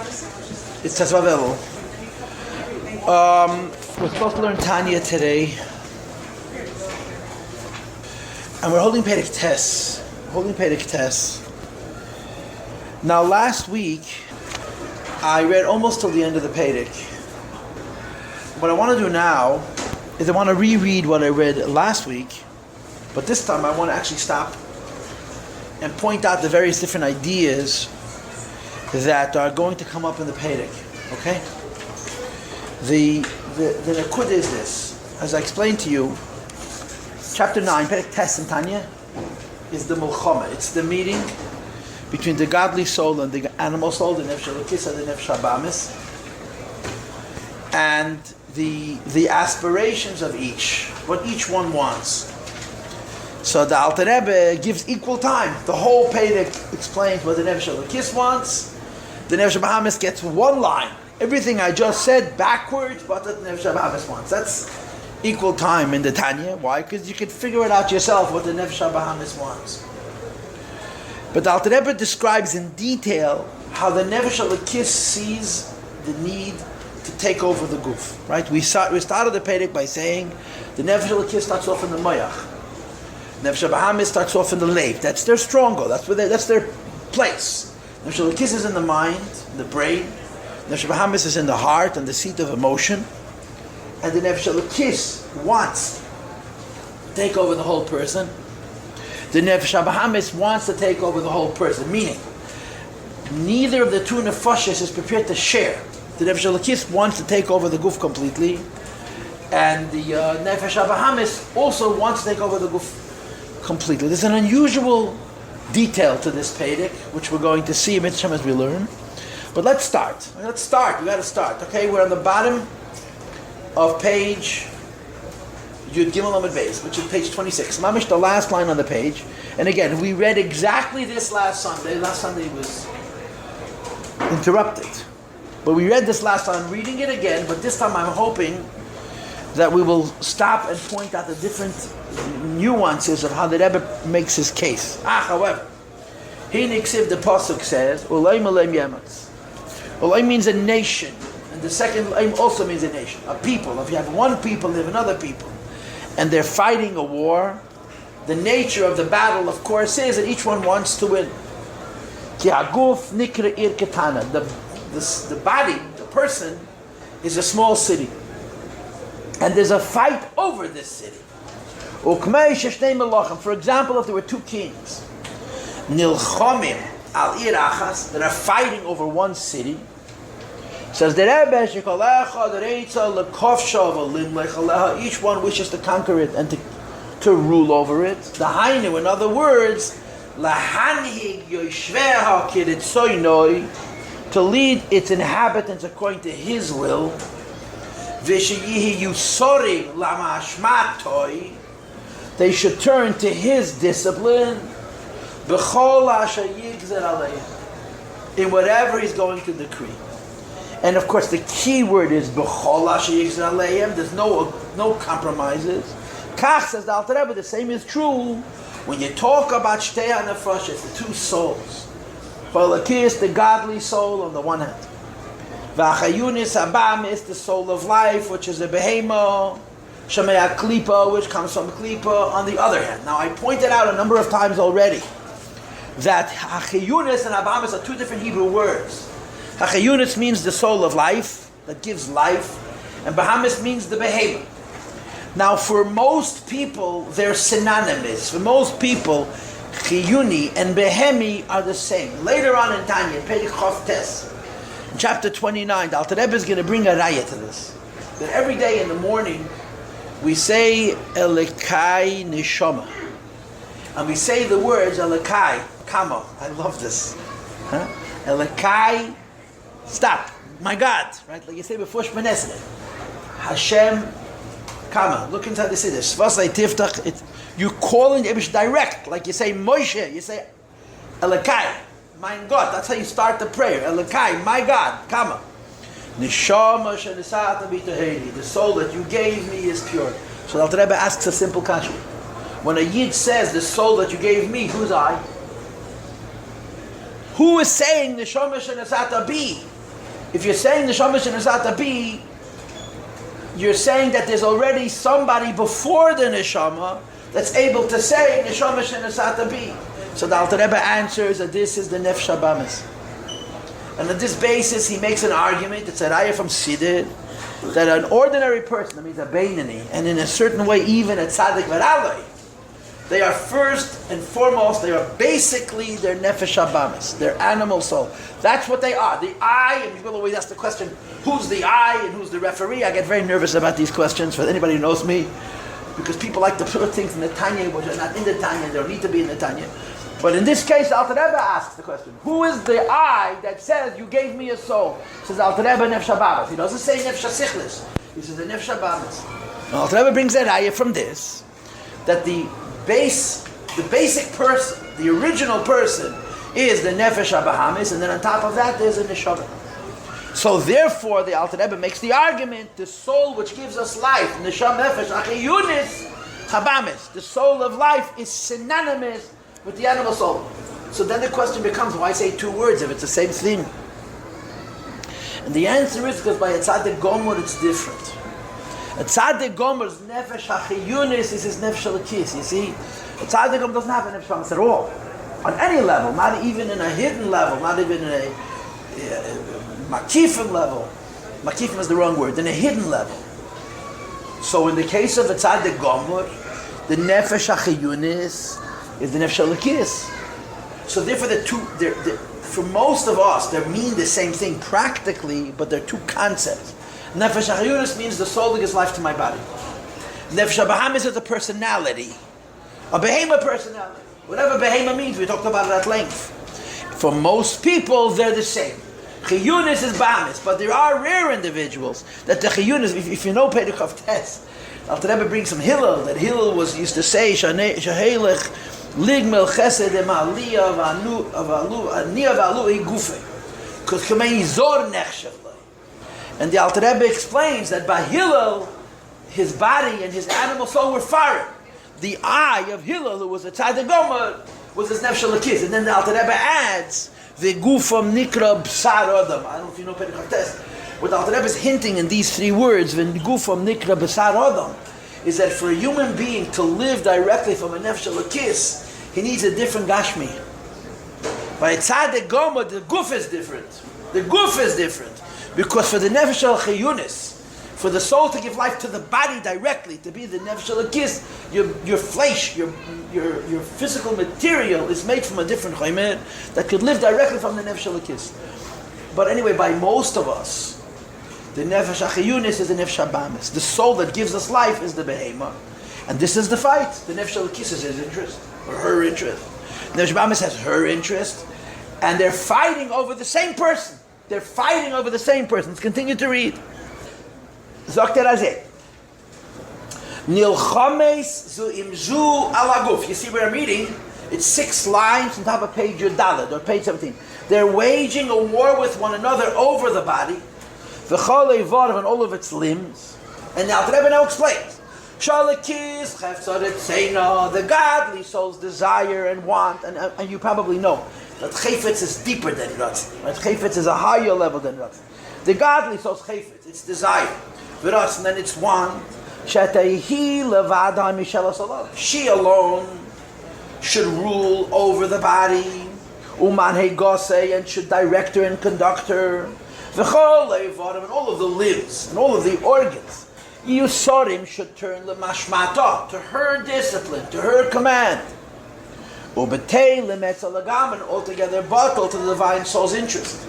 It's Tazvavel. We're supposed to learn Tanya today, and we're holding Perek Tes. Now, last week I read almost till the end of the Perek. What I want to do now is I want to reread what I read last week, but this time I want to actually stop and point out the various different ideas that are going to come up in the Perek. Okay? The Nakud is this. As I explained to you, chapter 9, Perek Tes in Tanya, is the Mulchama. It's the meeting between the godly soul and the animal soul, the Nefesh Elokis and the Nefesh Habamis, and the aspirations of each, what each one wants. So the Alter Rebbe gives equal time. The whole Perek explains what the Nefesh Elokis wants. The Nefesh Habamis gets one line. Everything I just said backwards, but the Nefesh Habamis wants. That's equal time in the Tanya. Why? Because you can figure it out yourself what the Nefesh Habamis wants. But the Alter Rebbe describes in detail how the Nefesh Elokis sees the need to take over the guf. Right? We started the Perek by saying the Nefesh Elokis starts off in the Mayach. Nefesh Habamis starts off in the Lev. That's their stronghold. That's their place. Nefesh Elokis is in the mind, the brain. Nefesh Habamis is in the heart and the seat of emotion. And the Nefesh Elokis wants to take over the whole person. The Nefesh Habamis wants to take over the whole person. Meaning, neither of the two nefashis is prepared to share. The Nefesh Elokis wants to take over the guf completely. And the Nefesh Habamis also wants to take over the guf completely. There's an unusual detail to this Perek, which we're going to see in Mitzvah as we learn. But let's start. We got to start. Okay, we're on the bottom of page Yud Gimel Amud Beis, which is page 26. Mamish, the last line on the page. And again, we read exactly this last Sunday. Last Sunday was interrupted. But we read this last time. I'm reading it again, but this time I'm hoping that we will stop and point out the different nuances of how the Rebbe makes his case. However, the Pasuk says, Ulay Malay Yematz. Ulay means a nation, and the second Ulay also means a nation, a people. If you have one people, you have another people, and they're fighting a war, the nature of the battle, of course, is that each one wants to win. Ki haguf nikra ir ketana. The body, the person, is a small city. And there's a fight over this city. For example, if there were two kings, nilchomim al ir achas, that are fighting over one city, says the Rebbe, each one wishes to conquer it and to rule over it. The Hainu, in other words, to lead its inhabitants according to his will. They should turn to his discipline in whatever he's going to decree. And of course the key word is there's no compromises. Kach, says the Alter Rebbe, the same is true when you talk about Shtei HaNefashos, the two souls. Paltiel, the godly soul on the one hand. V'achayunis Abam is the soul of life, which is a behema. Shemei Klipa, which comes from Klipa, on the other hand. Now, I pointed out a number of times already that Hachayunis and Abamis are two different Hebrew words. Hachayunis means the soul of life, that gives life, and Bahamis means the behema. Now, for most people, they're synonymous. For most people, Chiyuni and Behemi are the same. Later on in Tanya, Perek Chof Tes, chapter 29, the Alter Rebbe is going to bring a raya to this. That every day in the morning, we say Elekai Neshama. And we say the words Elekai, Kamo. I love this. Elekai, stop. My God. Right? Like you say before Shemon Esrei. Hashem, Kama. Look inside the Siddur. Svasai Tiftach. You call in Yebish direct. Like you say Moshe. You say Elekai. My God. That's how you start the prayer. Elekai, my God. Kama. Neshama shenisata b'taheli. The soul that you gave me is pure. So the Alter Rebbe asks a simple question. When a Yid says, the soul that you gave me, who's I? Who is saying Neshama shenisata bi? If you're saying neshama shenasata bi, you're saying that there's already somebody before the neshama that's able to say neshama shenasata bi. So the Alter Rebbe answers that this is the nefesh habamis. And on this basis, he makes an argument. It's a raya from Siddur that an ordinary person, that means a beinani, and in a certain way even a tzaddik v'raloi, they are first and foremost, they are basically their nefesh habamis, their animal soul. That's what they are. The I, and people always ask the question, who's the I and who's the referee? I get very nervous about these questions for anybody who knows me, because people like to put things in the Tanya which are not in the Tanya, they don't need to be in the Tanya. But in this case, Alter Rebbe asks the question, who is the I that says, you gave me a soul? Says Alter Rebbe nefesh habamis. He doesn't say nefesh sichlis. He says the nefesh habamis. Alter Rebbe brings that ayah from this, that the basic person, the original person, is the nefesh habahamis, and then on top of that, there's a neshama. So therefore, the Alter Rebbe makes the argument, the soul which gives us life, neshama nefesh, achiyunis habamis, the soul of life is synonymous with the animal soul. So then the question becomes, why say two words if it's the same thing? And the answer is because by a tzaddik gomor it's different. A tzaddik gomor's nefesh hachiyunis is his nefesh alakis. You see, a tzaddik gomor doesn't have a nefesh habamis at all. On any level, not even in a hidden level, not even in a makifim level. Makifim is the wrong word, in a hidden level. So in the case of a tzaddik gomor, the nefesh hachiyunis is the nefesh alakis. So therefore the two, for most of us, they mean the same thing practically, but they're two concepts. Nefesh hachiyunis means the soul that gives life to my body. Nefesh habahamis is a personality, a behema personality. Whatever behema means, we talked about it at length. For most people, they're the same. Chiyunis is bahamis, but there are rare individuals that the chiyunis, if you know Pedikov Tes, Alter Rebbe brings some Hillel, that Hillel used to say, Shahelech ligmel chesed em aliyah aniyah v'alu gufe. Because k'mei zor nechshav. And the Alter Rebbe explains that by Hillel, his body and his animal soul were foreign. The eye of Hillel, who was a tzaddik gomer, was his nefesh alakis. And then the Alter Rebbe adds, the gufam nikra b'sar adam. I don't know if you know Pedikov Tes. What the Alter Rebbe is hinting in these three words, the gufam nikra b'sar adam, is that for a human being to live directly from a nefesh alakis, he needs a different gashmi. By a tzaddik gomer, the guf is different. The guf is different. Because for the nefesh al-chiyunis, for the soul to give life to the body directly, to be the nefesh al-kis, your flesh, your physical material is made from a different chaymer that could live directly from the nefesh al-kis. But anyway, by most of us, the nefesh al-chiyunis is the nefesh habamis. The soul that gives us life is the behema. And this is the fight. The nefesh al-kis is his interest, or her interest. The nefesh habamis has her interest, and they're fighting over the same person. They're fighting over the same person. Let's continue to read. Zok terazeh. Nilchames zu imzu alaguf. You see where I'm reading? It's 6 lines on top of page Yudalad, or page 17. They're waging a war with one another over the body. V'chol eivar and all of its limbs. And now the Rebbe now explains. Shalakis chefzaret seina. The godly soul's desire and want, and you probably know that chayfetz is deeper than ratz. Right? Chayfetz is a higher level than ratz. The godly soul's chayfetz, it's desire. V'ratz, and then it's want. Shetayhi levada mishel salam. She alone should rule over the body. Uman hegosei, and should direct her and conduct her. V'chol eivarim, and all of the limbs and all of the organs. Yusorim should turn lemashmata, to her discipline, to her command. Ubetei lemetzalagam, and altogether bottle to the divine soul's interest.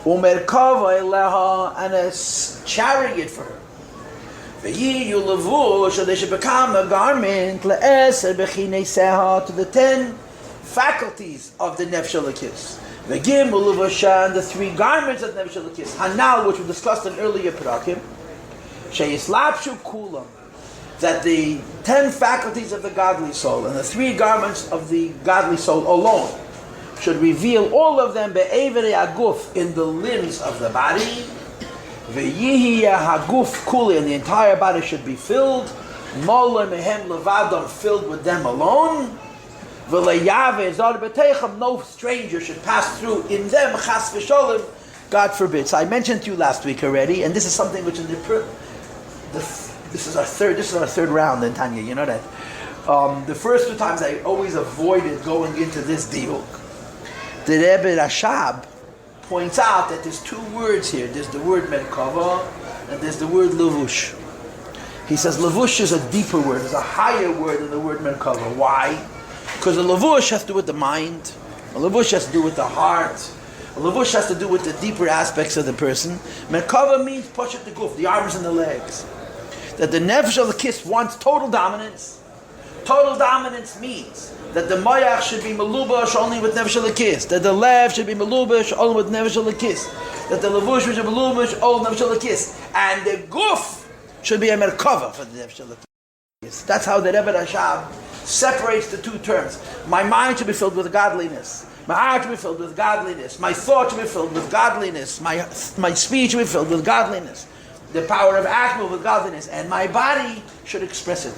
Umerkava eleha, and a chariot for her. V'yiyu levu, so they should become a garment le'eser b'chinei seha, to the 10 faculties of the nefesh alakis. V'gim uluvashan, the 3 garments of nefesh alakis. Hanal, which we discussed in earlier parakim. Sheyislapshu kulam, that the 10 faculties of the godly soul and the 3 garments of the godly soul alone should reveal all of them be'evere aguf, in the limbs of the body. Ve'yihiya haguf kuli, and the entire body should be filled. Mola mehem levadam, filled with them alone. Ve'leyave zar b'teicham, no stranger should pass through in them, chas v'sholim, God forbid. So I mentioned to you last week already, and this is something which in this is our third round in Tanya. You know that. The first two times I always avoided going into this diuk. The Rebbe Rashab points out that there's two words here. There's the word merkava and there's the word levush. He says levush is a deeper word, it's a higher word than the word merkava. Why? Because the levush has to do with the mind, a levush has to do with the heart, a levush has to do with the deeper aspects of the person. Merkava means push at the guf, the arms and the legs. That the nefesh of the kiss wants total dominance. Total dominance means that the moyach should be melubash only with nefesh kiss. That the lev should be melubash only with nefesh kiss. That the levush should be melubash only with nefesh kiss. And the guf should be a merkava for the nefesh kiss. That's how the Rebbe Rashab separates the two terms. My mind should be filled with godliness. My heart should be filled with godliness. My thought should be filled with godliness. My speech should be filled with godliness. The power of action with godliness. And my body should express it.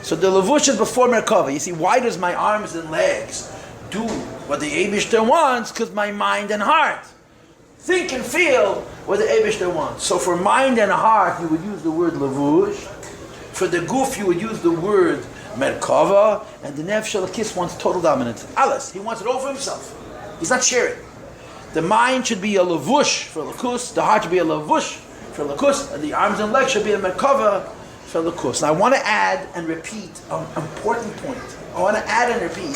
So the levush is before merkava. You see, why does my arms and legs do what the Eibishter wants? Because my mind and heart think and feel what the Eibishter wants. So for mind and heart, you would use the word levush. For the guf, you would use the word merkava. And the nefesh kiss wants total dominance. Alles, he wants it all for himself. He's not sharing. The mind should be a levush for lakus. The heart should be a levush for lakus. And the arms and legs should be a merkava. Now I want to add and repeat an important point. I want to add and repeat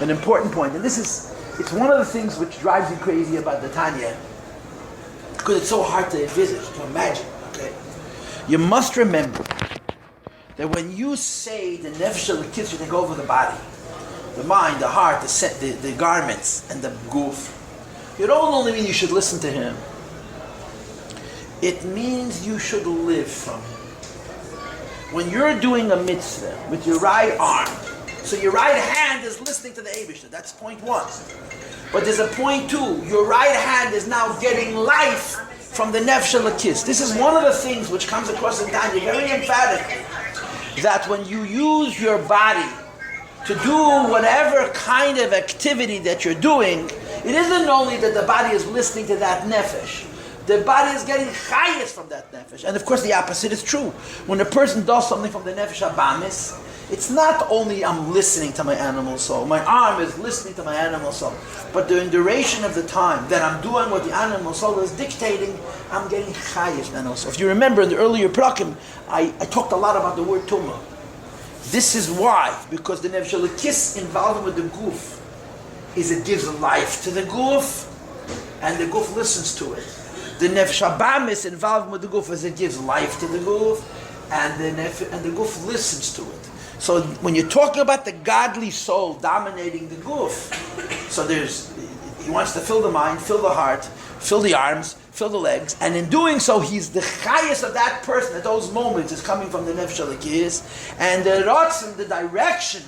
an important point. And it's one of the things which drives you crazy about the Tanya. Because it's so hard to envisage, to imagine. Okay? You must remember that when you say the nefesh of the kids, you take over the body, the mind, the heart, the garments, and the goof. You don't only mean you should listen to him. It means you should live from him. When you're doing a mitzvah with your right arm, so your right hand is listening to the Eibishter, that's point one. But there's a point two, your right hand is now getting life from the nefesh l'kis. This is one of the things which comes across in Tanya very emphatically, that when you use your body to do whatever kind of activity that you're doing, it isn't only that the body is listening to that nefesh, the body is getting chayes from that nefesh. And of course the opposite is true. When a person does something from the nefesh abamis, it's not only I'm listening to my animal soul, my arm is listening to my animal soul, but during the duration of the time that I'm doing what the animal soul is dictating, I'm getting chayes from the animal soul. If you remember in the earlier prakim, I talked a lot about the word tumah. This is why, because the nefesh l'kis involved with the guf is it gives life to the guf, and the guf listens to it. The nefesh abamis involved with the guf as it gives life to the guf, and the guf listens to it. So when you're talking about the godly soul dominating the guf, so he wants to fill the mind, fill the heart, fill the arms, fill the legs, and in doing so, he's the chayes of that person at those moments is coming from the nefesh l'kis, and the rotzim, the direction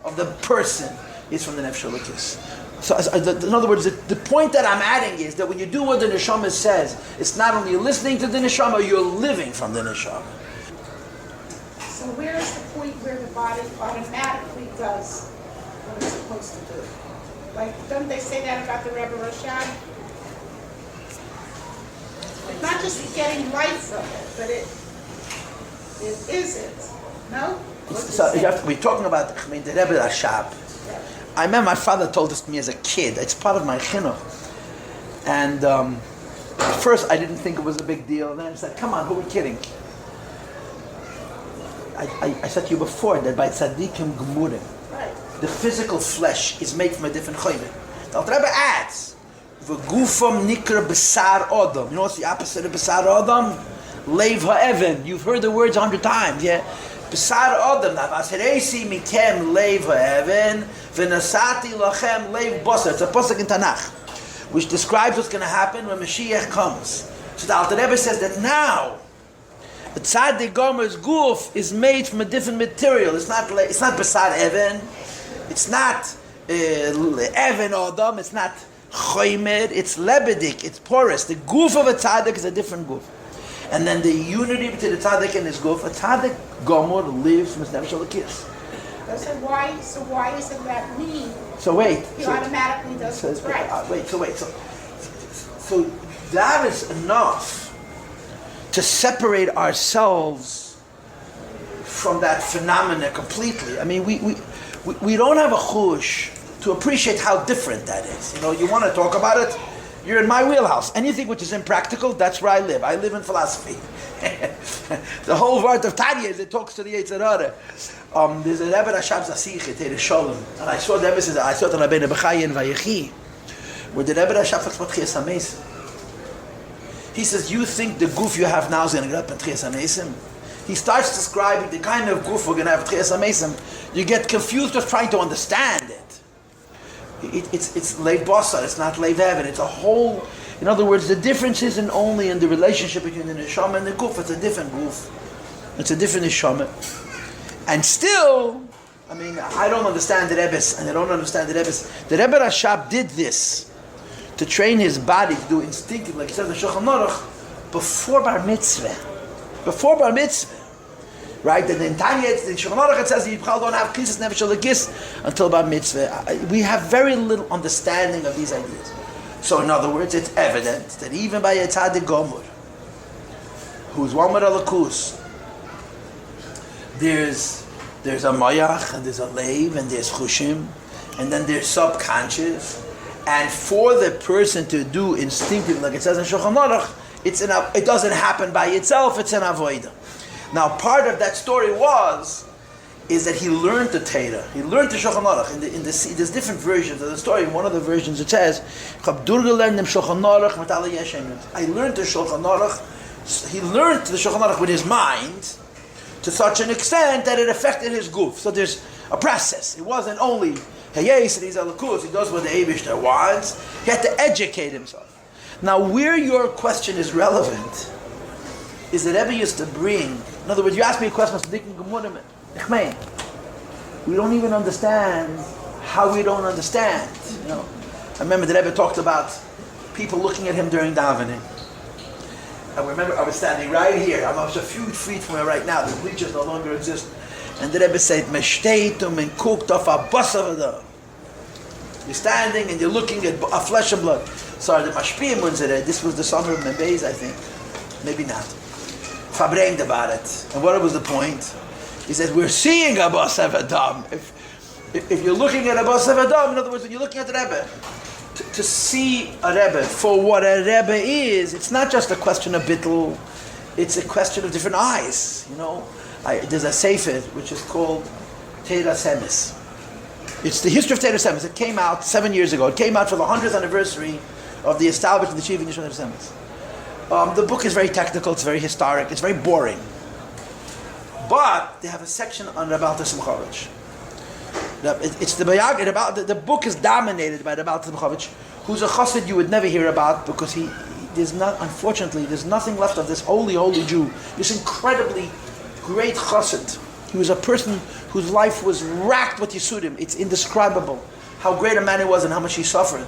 of the person, is from the nefesh l'kis. So, in other words, the point that I'm adding is that when you do what the neshama says, it's not only listening to the neshama, you're living from the neshama. So where is the point where the body automatically does what it's supposed to do? Like, don't they say that about the Rebbe Rashab? It's not just getting life from it, but it is it. No? So we're talking about the Rebbe Rashab. I remember my father told this to me as a kid. It's part of my chinuch. And at first I didn't think it was a big deal. And then I said, come on, who are we kidding? I said to you before that by tzaddikim gemurim, the physical flesh is made from a different chayvim. The Rebbe adds, v'gufam nikra b'sar odom. You know what's the opposite of b'sar odom? Leiv ha'even. You've heard the words 100 times, yeah? B'sar odom, navasheresi mikem leiv ha'even, v'nasati lachem leiv basar. It's a pasuk in Tanakh, which describes what's going to happen when Mashiach comes. So the Alter Rebbe says that now, the tzaddik gomer's guf is made from a different material. It's not b'sar even. It's not even odom. It's not choymer. It's lebedik. It's porous. The guf of a tzaddik is a different guf. And then the unity between the tzaddik and his guf. A tzaddik gomer lives from his nefesh l'kis. So why doesn't that mean? So wait. He automatically does what's right. Wait. So So that is enough to separate ourselves from that phenomena completely. I mean, we don't have a chush to appreciate how different that is. You know, you want to talk about it, you're in my wheelhouse. Anything which is impractical, that's where I live. I live in philosophy. The whole word of Tanya is it talks to the Yetzer Hara. There's a Rebbe Rashab Zasich, Tere Sholem, and I saw the Rebbe says, I saw the Rabbi Bechai in Vayechi, where the Rebbe Rashab talks about Tchias HaMesim. He says, you think the goof you have now is going to get up in Tchias HaMesim? He starts describing the kind of goof we're going to have in Tchias HaMesim. You get confused just trying to understand it. It's Leiv Basar, it's not Leiv Heaven. It's a whole, in other words, the difference isn't only in the relationship between the Neshama and the goof, it's a different goof. It's a different Neshama. And still, I mean, I don't understand the Rebbe's, and I don't understand the Rebbe's. The Rebbe Rashab did this to train his body to do instinctive, like he says in Shulchan Aruch, before Bar Mitzvah. Before Bar Mitzvah. Right? And in Tanya, in Shulchan Aruch, it says you don't have kisses, never shall kiss until Bar Mitzvah. We have very little understanding of these ideas. So in other words, it's evident that even by a Tzaddik Gomor, who's one with Alakus, there's a Mayach, and there's a Leiv, and there's Chushim, and then there's subconscious. And for the person to do instinctively, like it says in Shulchan Aruch, it doesn't happen by itself, it's an avodah. Now, part of that story is that he learned the Torah. He learned the Shulchan Aruch. There's different versions of the story. In one of the versions it says, I learned the Shulchan Aruch. He learned the Shulchan Aruch with his mind to such an extent that it affected his goof. So there's a process. It wasn't only, hey, yes, and he's alakus, he does what the Eibishter wants. He had to educate himself. Now, where your question is relevant is that Rebbe used to bring, in other words, you ask me a question, we don't even understand how we don't understand. You know, I remember the Rebbe talked about people looking at him during davening. I remember I was standing right here. I'm just a few feet from here right now. The bleachers no longer exist. And the Rebbe said, you're standing and you're looking at flesh and blood. Sorry, the Mashpiyim ones today. This was the summer of Membeis, I think. Maybe not. Fabreimed about it. And what was the point? He said, we're seeing a Basav Adam. If you're looking at a Basav Adam, in other words, when you're looking at the Rebbe, to see a Rebbe for what a Rebbe is, it's not just a question of bittul, it's a question of different eyes. You know, there's a sefer which is called Teira Semis. It's the history of Teira Semis. It came out 7 years ago. It came out for the 100th anniversary of the establishment of the Yeshiva Teira Semis. The book is very technical, it's very historic, it's very boring. But they have a section on Rabbi Simchovich. It's the book is dominated by Rabbi Simchovich, who's a chassid you would never hear about because unfortunately, there's nothing left of this holy Jew. This incredibly great chassid. He was a person whose life was racked with Yisurim. It's indescribable how great a man he was and how much he suffered.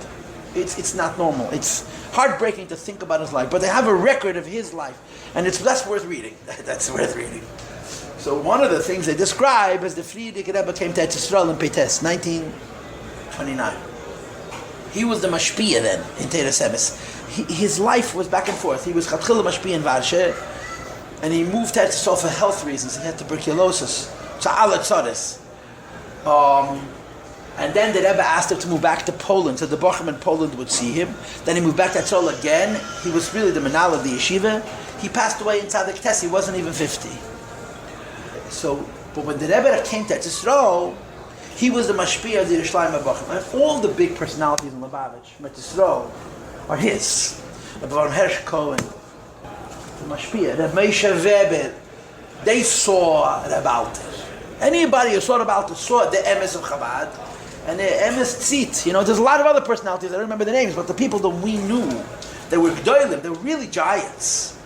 It's not normal. It's heartbreaking to think about his life. But they have a record of his life, and that's worth reading. That's worth reading. So one of the things they describe is the Frierdiker Rebbe came to Eretz Yisrael in Peites, 1929. He was the mashpia then in Teira Semis. His life was back and forth. He was Chatchila mashpia in Varshe, and he moved to Eretz Yisrael for health reasons. He had tuberculosis, Tza'ala Tzodes. And then the Rebbe asked him to move back to Poland, so the Bochum in Poland would see him. Then he moved back to Eretz Yisrael again. He was really the manal of the yeshiva. He passed away in Tzadik Tes. He wasn't even 50. So, but when the Rebbe came to Eretz Yisrael, he was the mashpia of the Yerushalayim Bochum. And all the big personalities in Lubavitch from Eretz Yisrael are his. Rabbi Hersh Cohen, the mashpia, Rabbi Moshe Weber, they saw Rabbi Alter. Anybody who saw Rabbi Alter saw the emes of Chabad and the emes tzit. You know, there's a lot of other personalities. I don't remember the names, but the people that we knew, they were g'dolim. They were really giants.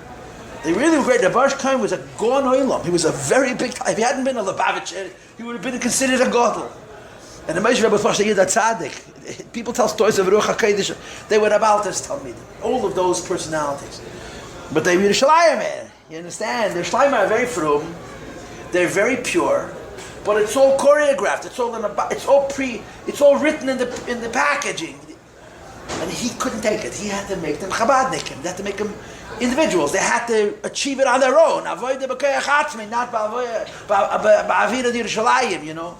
They really were great. The Baruch Cohen was a Gon Olam. He was a very big guy. If he hadn't been a Lubavitcher, he would have been considered a Gadol. And the Moshe Rebbe was Moshe Yid Tzaddik. People tell stories of Ruach HaKodesh. They were Rabbi Alter's Talmid. All of those personalities. But they were Yerushalayim. You understand? The Yerushalayim are very frum. They're very pure. But it's all choreographed. It's all written in the packaging. And he couldn't take it. He had to make them Chabadnikim. They had to make them individuals. They had to achieve it on their own. Not ba'avira d'Yerushalayim, you know.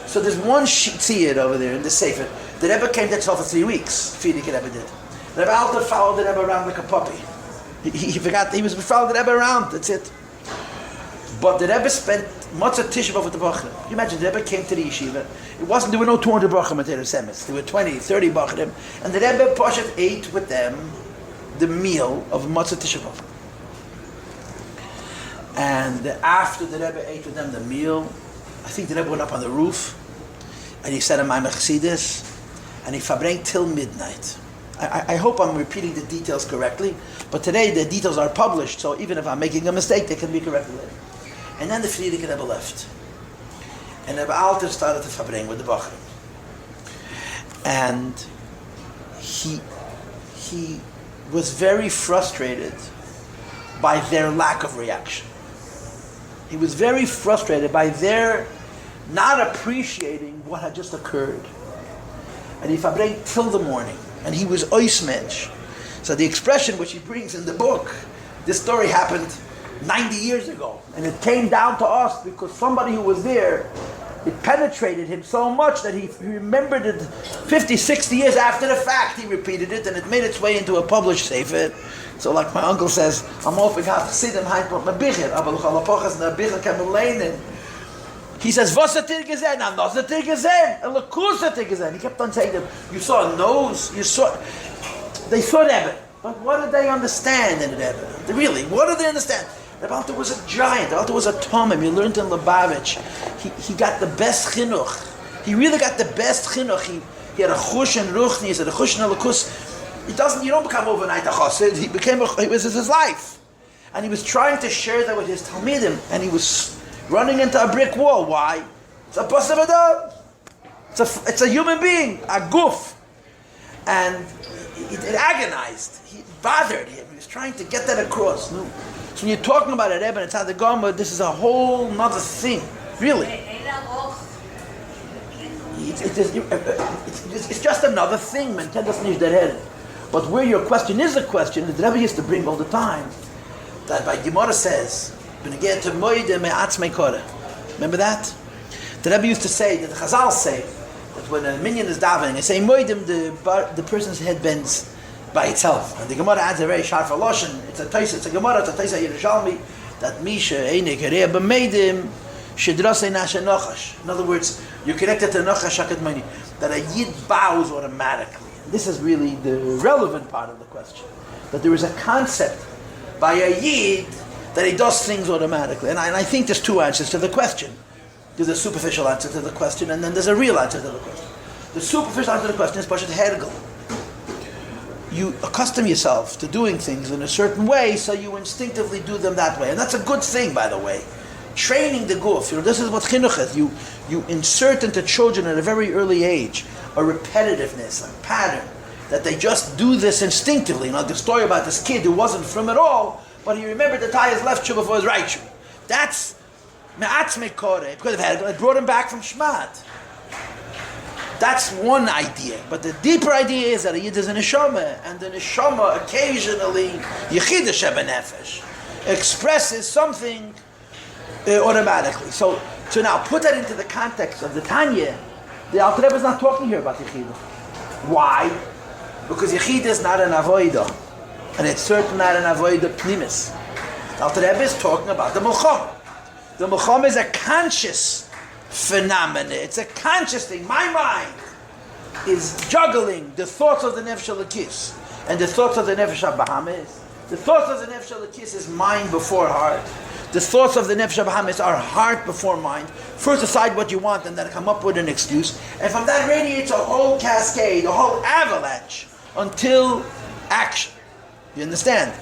So there's one tziyid over there in the Sefer. The Rebbe came to Tzal for 3 weeks. Friedrich Rebbe did. The Rebbe Alter followed the Rebbe around like a puppy. He forgot, he was following the Rebbe around, that's it. But the Rebbe spent Motzah Tisha B'Av with the Bachrim. Can you imagine, the Rebbe came to the yeshiva. There were no 200 Bachrim at Eretz Emes. There were 20, 30 Bachrim. And the Rebbe Poshet ate with them the meal of Motzah Tisha B'Av. And after the Rebbe ate with them the meal, I think the Rebbe went up on the roof and he said a Maimach Chassidus and he fabrengt till midnight. I hope I'm repeating the details correctly, but today the details are published, so even if I'm making a mistake, they can be corrected later. And then the Friedrich Rebbe left. And Rebbe Alter started to fabrengt with the Bachrim. And he was very frustrated by their lack of reaction. He was very frustrated by their not appreciating what had just occurred. And he fabrengt till the morning. And he was oismensch. So the expression which he brings in the book, this story happened 90 years ago. And it came down to us because somebody who was there, it penetrated him so much that he remembered it 50, 60 years after the fact. He repeated it and it made its way into a published sefer. So like my uncle says, I'm hoping I see them hide but my bicher, aber chalapochas na bicher kann leinen. He says, "Was hat gesehen? Na, was hat gesehen? A lakus hat gesehen." He kept on saying them. You saw a nose. They saw Rebbe, but what did they understand in Rebbe? Really, what did they understand? Rebbe Alter was a giant. Rebbe Alter was a tomim. He learned in Lubavitch. He got the best chinuch. He really got the best chinuch. He had a chush and ruchni. He said a chush and a lakus. You don't become overnight a chassid. It was his life, and he was trying to share that with his talmidim, and he was running into a brick wall. Why? It's a bus of a dog. It's a human being, a goof. And it agonized. It bothered him. He was trying to get that across. No. So when you're talking about a Rebbe and it's the Gomba, this is a whole nother thing. Really. It's just another thing, man. But where your question is a question, the Rebbe used to bring all the time, that by Gemara says, remember that? The Rebbe used to say, that the Chazal say, that when a minion is davening, they say moedim, the person's head bends by itself. And the Gemara adds a very sharp lashon. It's a Gemara, it's a Taisa Yerushalmi, that Misha einek hereh b'meidim shedrasei nashe nochash. In other words, you're connected to nochash hakadmoni, that a yid bows automatically. And this is really the relevant part of the question. That there is a concept by a yid that he does things automatically. And I think there's two answers to the question. There's a superficial answer to the question, and then there's a real answer to the question. The superficial answer to the question is Pashat Hergel. You accustom yourself to doing things in a certain way, so you instinctively do them that way. And that's a good thing, by the way. Training the goof, this is what chinuch is. You insert into children at a very early age a repetitiveness, a pattern, that they just do this instinctively. You know, the story about this kid who wasn't from at all, but he remembered the tie his left shoe before his right shoe. That's me'atz mekore, because it brought him back from Shmat. That's one idea. But the deeper idea is that a yid is a neshama, and the neshama occasionally, yechidah shebenefesh, expresses something automatically. So now put that into the context of the Tanya. The Alter Rebbe is not talking here about yechidah. Why? Because yechidah is not an avodah. And it's certainly not an avodah pnimis. The Alter Rebbe is talking about the milchama. The milchama is a conscious phenomenon. It's a conscious thing. My mind is juggling the thoughts of the nefesh halakis and the thoughts of the nefesh habahamis. The thoughts of the nefesh halakis is mind before heart. The thoughts of the nefesh habahamis are heart before mind. First decide what you want and then come up with an excuse. And from that radiates a whole cascade, a whole avalanche until action. You understand?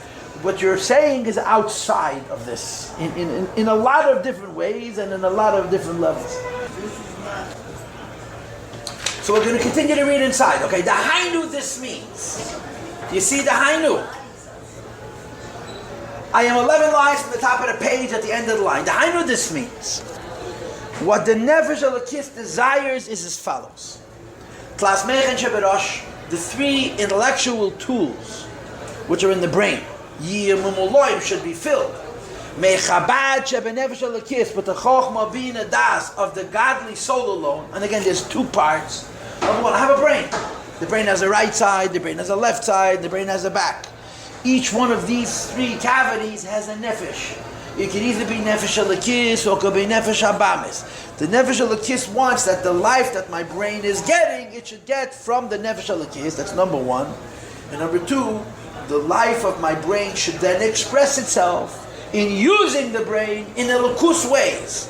What you're saying is outside of this in a lot of different ways and in a lot of different levels. So we're going to continue to read inside. Okay, the Hainu this means. You see the Hainu? I am 11 lines from the top of the page at the end of the line. The Hainu this means. What the Nefesh Elokis desires is as follows. Tlas Mechen Sheberosh, the three intellectual tools which are in the brain, should be filled. But the chokhmah bina das of the godly soul alone, and again there's two parts. Number one, I have a brain. The brain has a right side, the brain has a left side, the brain has a back. Each one of these three cavities has a nefesh. It can either be nefesh alakis or it could be nefesh abamis. The nefesh alakis wants that the life that my brain is getting, it should get from the nefesh alakis. That's number one. And number two, the life of my brain should then express itself in using the brain in elokus ways.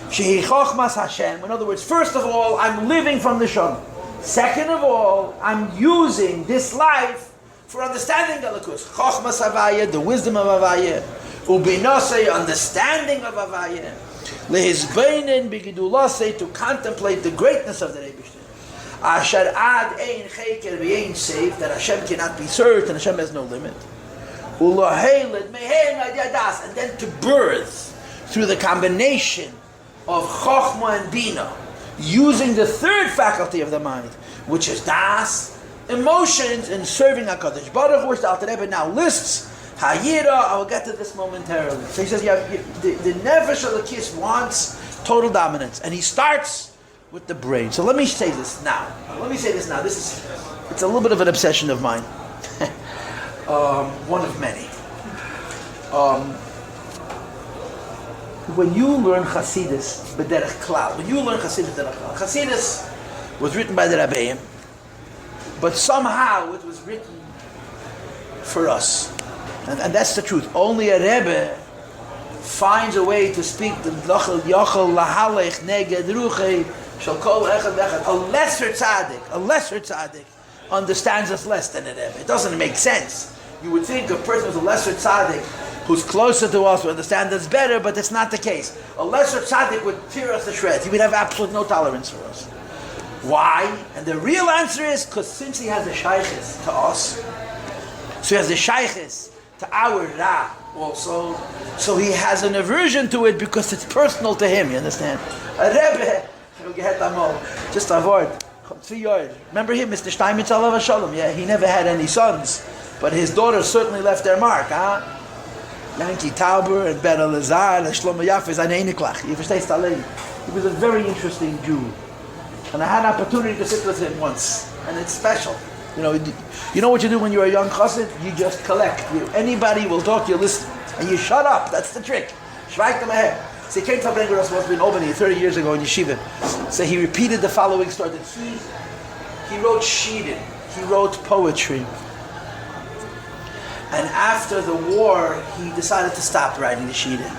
Shehi chokhmas Hashem. In other words, first of all, I'm living from the Shon. Second of all, I'm using this life for understanding the elokus. Chokhmas Havaya, the wisdom of Havaya. Ubinasei, understanding of Havaya. Lehizbeinen bigidulasei, to contemplate the greatness of the Rebishter. Asher ad ein cheker v'ein safe, that Hashem cannot be served and Hashem has no limit. And then to birth through the combination of Chokhmah and Bina, using the third faculty of the mind, which is Das, emotions, and serving HaKadosh Baruch Hu, which the Alter Rebbe now lists. Hayira, I will get to this momentarily. So he says, the Nefesh Elokis wants total dominance, and he starts with the brain. So let me say this now. It's a little bit of an obsession of mine. One of many. When you learn Chassidus b'derech klal, Chassidus was written by the Rabbi, but somehow it was written for us, and that's the truth. Only a Rebbe finds a way to speak the Lachal Yachal Lahalech Neged Ruchei Shal Kol Echad Echad. A lesser tzaddik understands us less than a Rebbe. It doesn't make sense. You would think a person who's a lesser tzaddik, who's closer to us, would understand us better, but that's not the case. A lesser tzaddik would tear us to shreds. He would have absolute no tolerance for us. Why? And the real answer is because since he has a shaykhis to us, so he has a shaykhis to our Ra also, so he has an aversion to it because it's personal to him, you understand? A Rebbe, just avoid. Remember him, Mr. Steinmetz, alav shalom? Yeah, he never had any sons, but his daughters certainly left their mark, huh? Yankee Tauber and Ben Elazar and Shlomo Yaffe is an Einiklach. You verstehst allein. He was a very interesting Jew. And I had an opportunity to sit with him once. And it's special. You know what you do when you're a young chassid? You just collect. Anybody will talk, you listen. And you shut up. That's the trick. Schweig them ahead. So he came to Brengeros, was supposed to be in Albany 30 years ago in Yeshiva. So he repeated the following story. That he wrote shirin. He wrote poetry. And after the war, he decided to stop writing the shirin.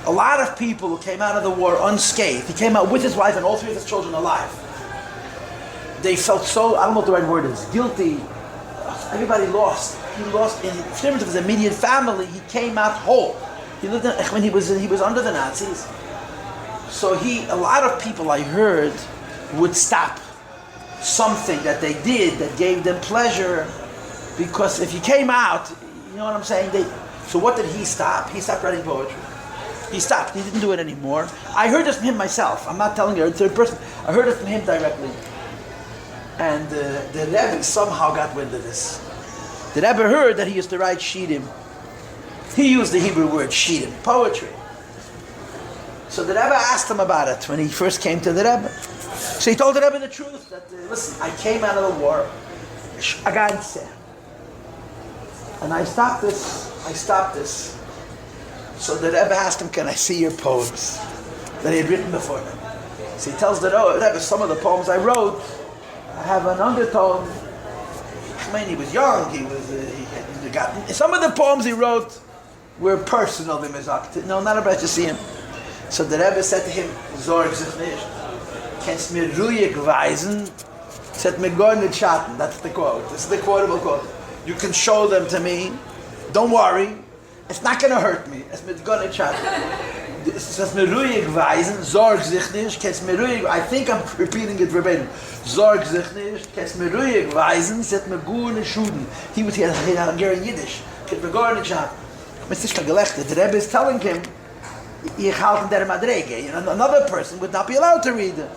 A lot of people who came out of the war unscathed, he came out with his wife and all three of his children alive. They felt so, I don't know what the right word is, guilty. Everybody lost. He lost, in terms of his immediate family, he came out whole. He lived when he was under the Nazis. So a lot of people I heard would stop something that they did that gave them pleasure, because if he came out, you know what I'm saying? So what did he stop? He stopped writing poetry. He stopped. He didn't do it anymore. I heard this from him myself. I'm not telling you in third person. I heard it from him directly. And the Rebbe somehow got wind of this. The Rebbe heard that he used to write shirim. He used the Hebrew word shirim, poetry. So the Rebbe asked him about it when he first came to the Rebbe. So he told the Rebbe the truth, that listen, I came out of the war, and I stopped this. So the Rebbe asked him, can I see your poems that he had written before him? So he tells the Rebbe, some of the poems I wrote have an undertone. I mean, he was young, he got some of the poems he wrote were personal. No, not about to see him. So the Rebbe said to him, Zorg sich nicht. Kannst mir ruhig weisen, set mir gar nicht schatten. That's the quote. This is the quotable quote. You can show them to me. Don't worry. It's not going to hurt me. Es mit gar nicht schatten. Set mir ruhig weisen, Zorg sich nicht. Kannst mir ruhig, I think I'm repeating it verbatim. Zorg sich nicht. Kannst mir ruhig weisen, set mir gar nicht schuden. He was here in Hungarian Yiddish. Kannst mir gar nicht schatten. Mr. Gelegte, the Rebbe is telling him, another person would not be allowed to read it.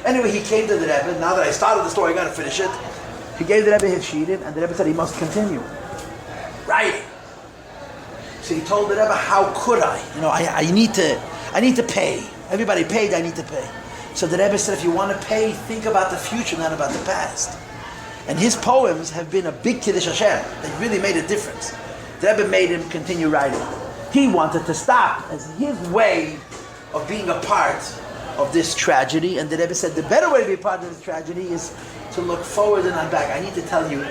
Anyway, he came to the Rebbe. Now that I started the story, I got to finish it. He gave the Rebbe his sheet, and the Rebbe said he must continue writing. So he told the Rebbe, "How could I? I need to pay. Everybody paid. I need to pay." So the Rebbe said, "If you want to pay, think about the future, not about the past." And his poems have been a big Kiddush Hashem. They really made a difference. The Rebbe made him continue writing. He wanted to stop as his way of being a part of this tragedy. And the Rebbe said, the better way to be a part of this tragedy is to look forward and not back. I need to tell you,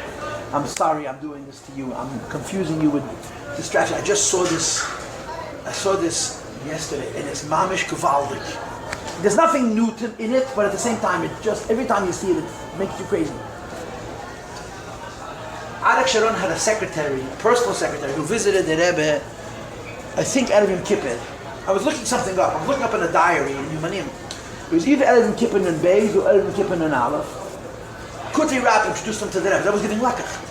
I'm sorry I'm doing this to you. I'm confusing you with distraction. I saw this yesterday, and it's mamish gewaldig. There's nothing new in it, but at the same time, it just, every time you see it, it makes you crazy. Arik Sharon had a secretary, a personal secretary, who visited the Rebbe, I think Erev Yom Kippur. I was looking something up. I was looking up in a diary in Yumanim. It was either Erev Yom Kippur and Beis or Erev Yom Kippur and Aleph. Kuti Rapp introduced him to the Rebbe. That was giving lakach.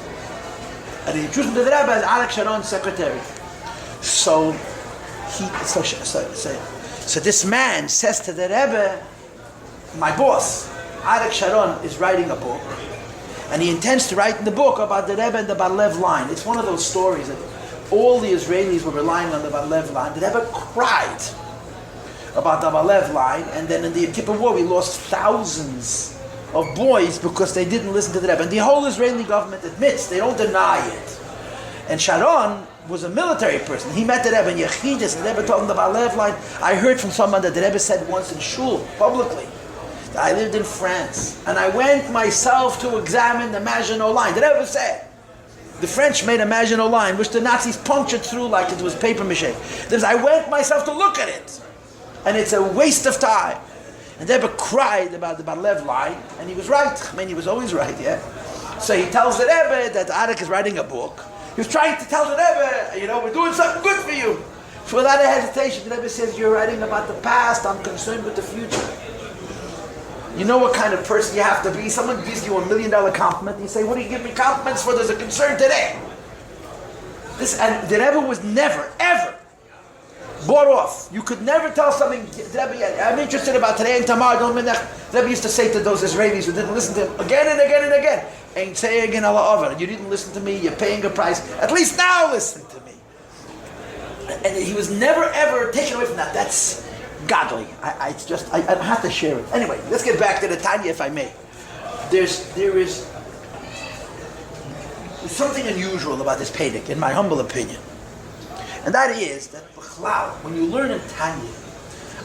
And he introduced him to the Rebbe as Arik Sharon's secretary. So this man says to the Rebbe, my boss, Arik Sharon, is writing a book. And he intends to write in the book about the Rebbe and the Bar-Lev line. It's one of those stories that all the Israelis were relying on the Bar-Lev line. The Rebbe cried about the Bar-Lev line, and then in the Yom Kippur War we lost thousands of boys because they didn't listen to the Rebbe. And the whole Israeli government admits, they don't deny it. And Sharon was a military person. He met the Rebbe in Yechidus, and the Rebbe told him the Bar-Lev line. I heard from someone that the Rebbe said once in Shul, publicly, I lived in France, and I went myself to examine the Maginot Line. The Rebbe said, the French made a Maginot Line, which the Nazis punctured through like it was paper mache. I went myself to look at it, and it's a waste of time. And the Rebbe cried about the Bar-Lev line, and he was right. I mean, he was always right, yeah? So he tells the Rebbe that Arik is writing a book. He was trying to tell the Rebbe, we're doing something good for you. So without a hesitation, the Rebbe says, you're writing about the past, I'm concerned with the future. You know what kind of person you have to be? Someone gives you $1 million compliment, and you say, what do you give me compliments for? There's a concern today. And the Rebbe was never, ever bought off. You could never tell something, Rebbe, I'm interested about today and tomorrow. The Rebbe used to say to those Israelis who didn't listen to him again and again and again, ain't say again Allah over. You didn't listen to me, you're paying a price. At least now listen to me. And he was never ever taken away from that. That's godly. I have to share it. Anyway, let's get back to the Tanya, if I may. There is something unusual about this Pedic, in my humble opinion. And that is that when you learn in Tanya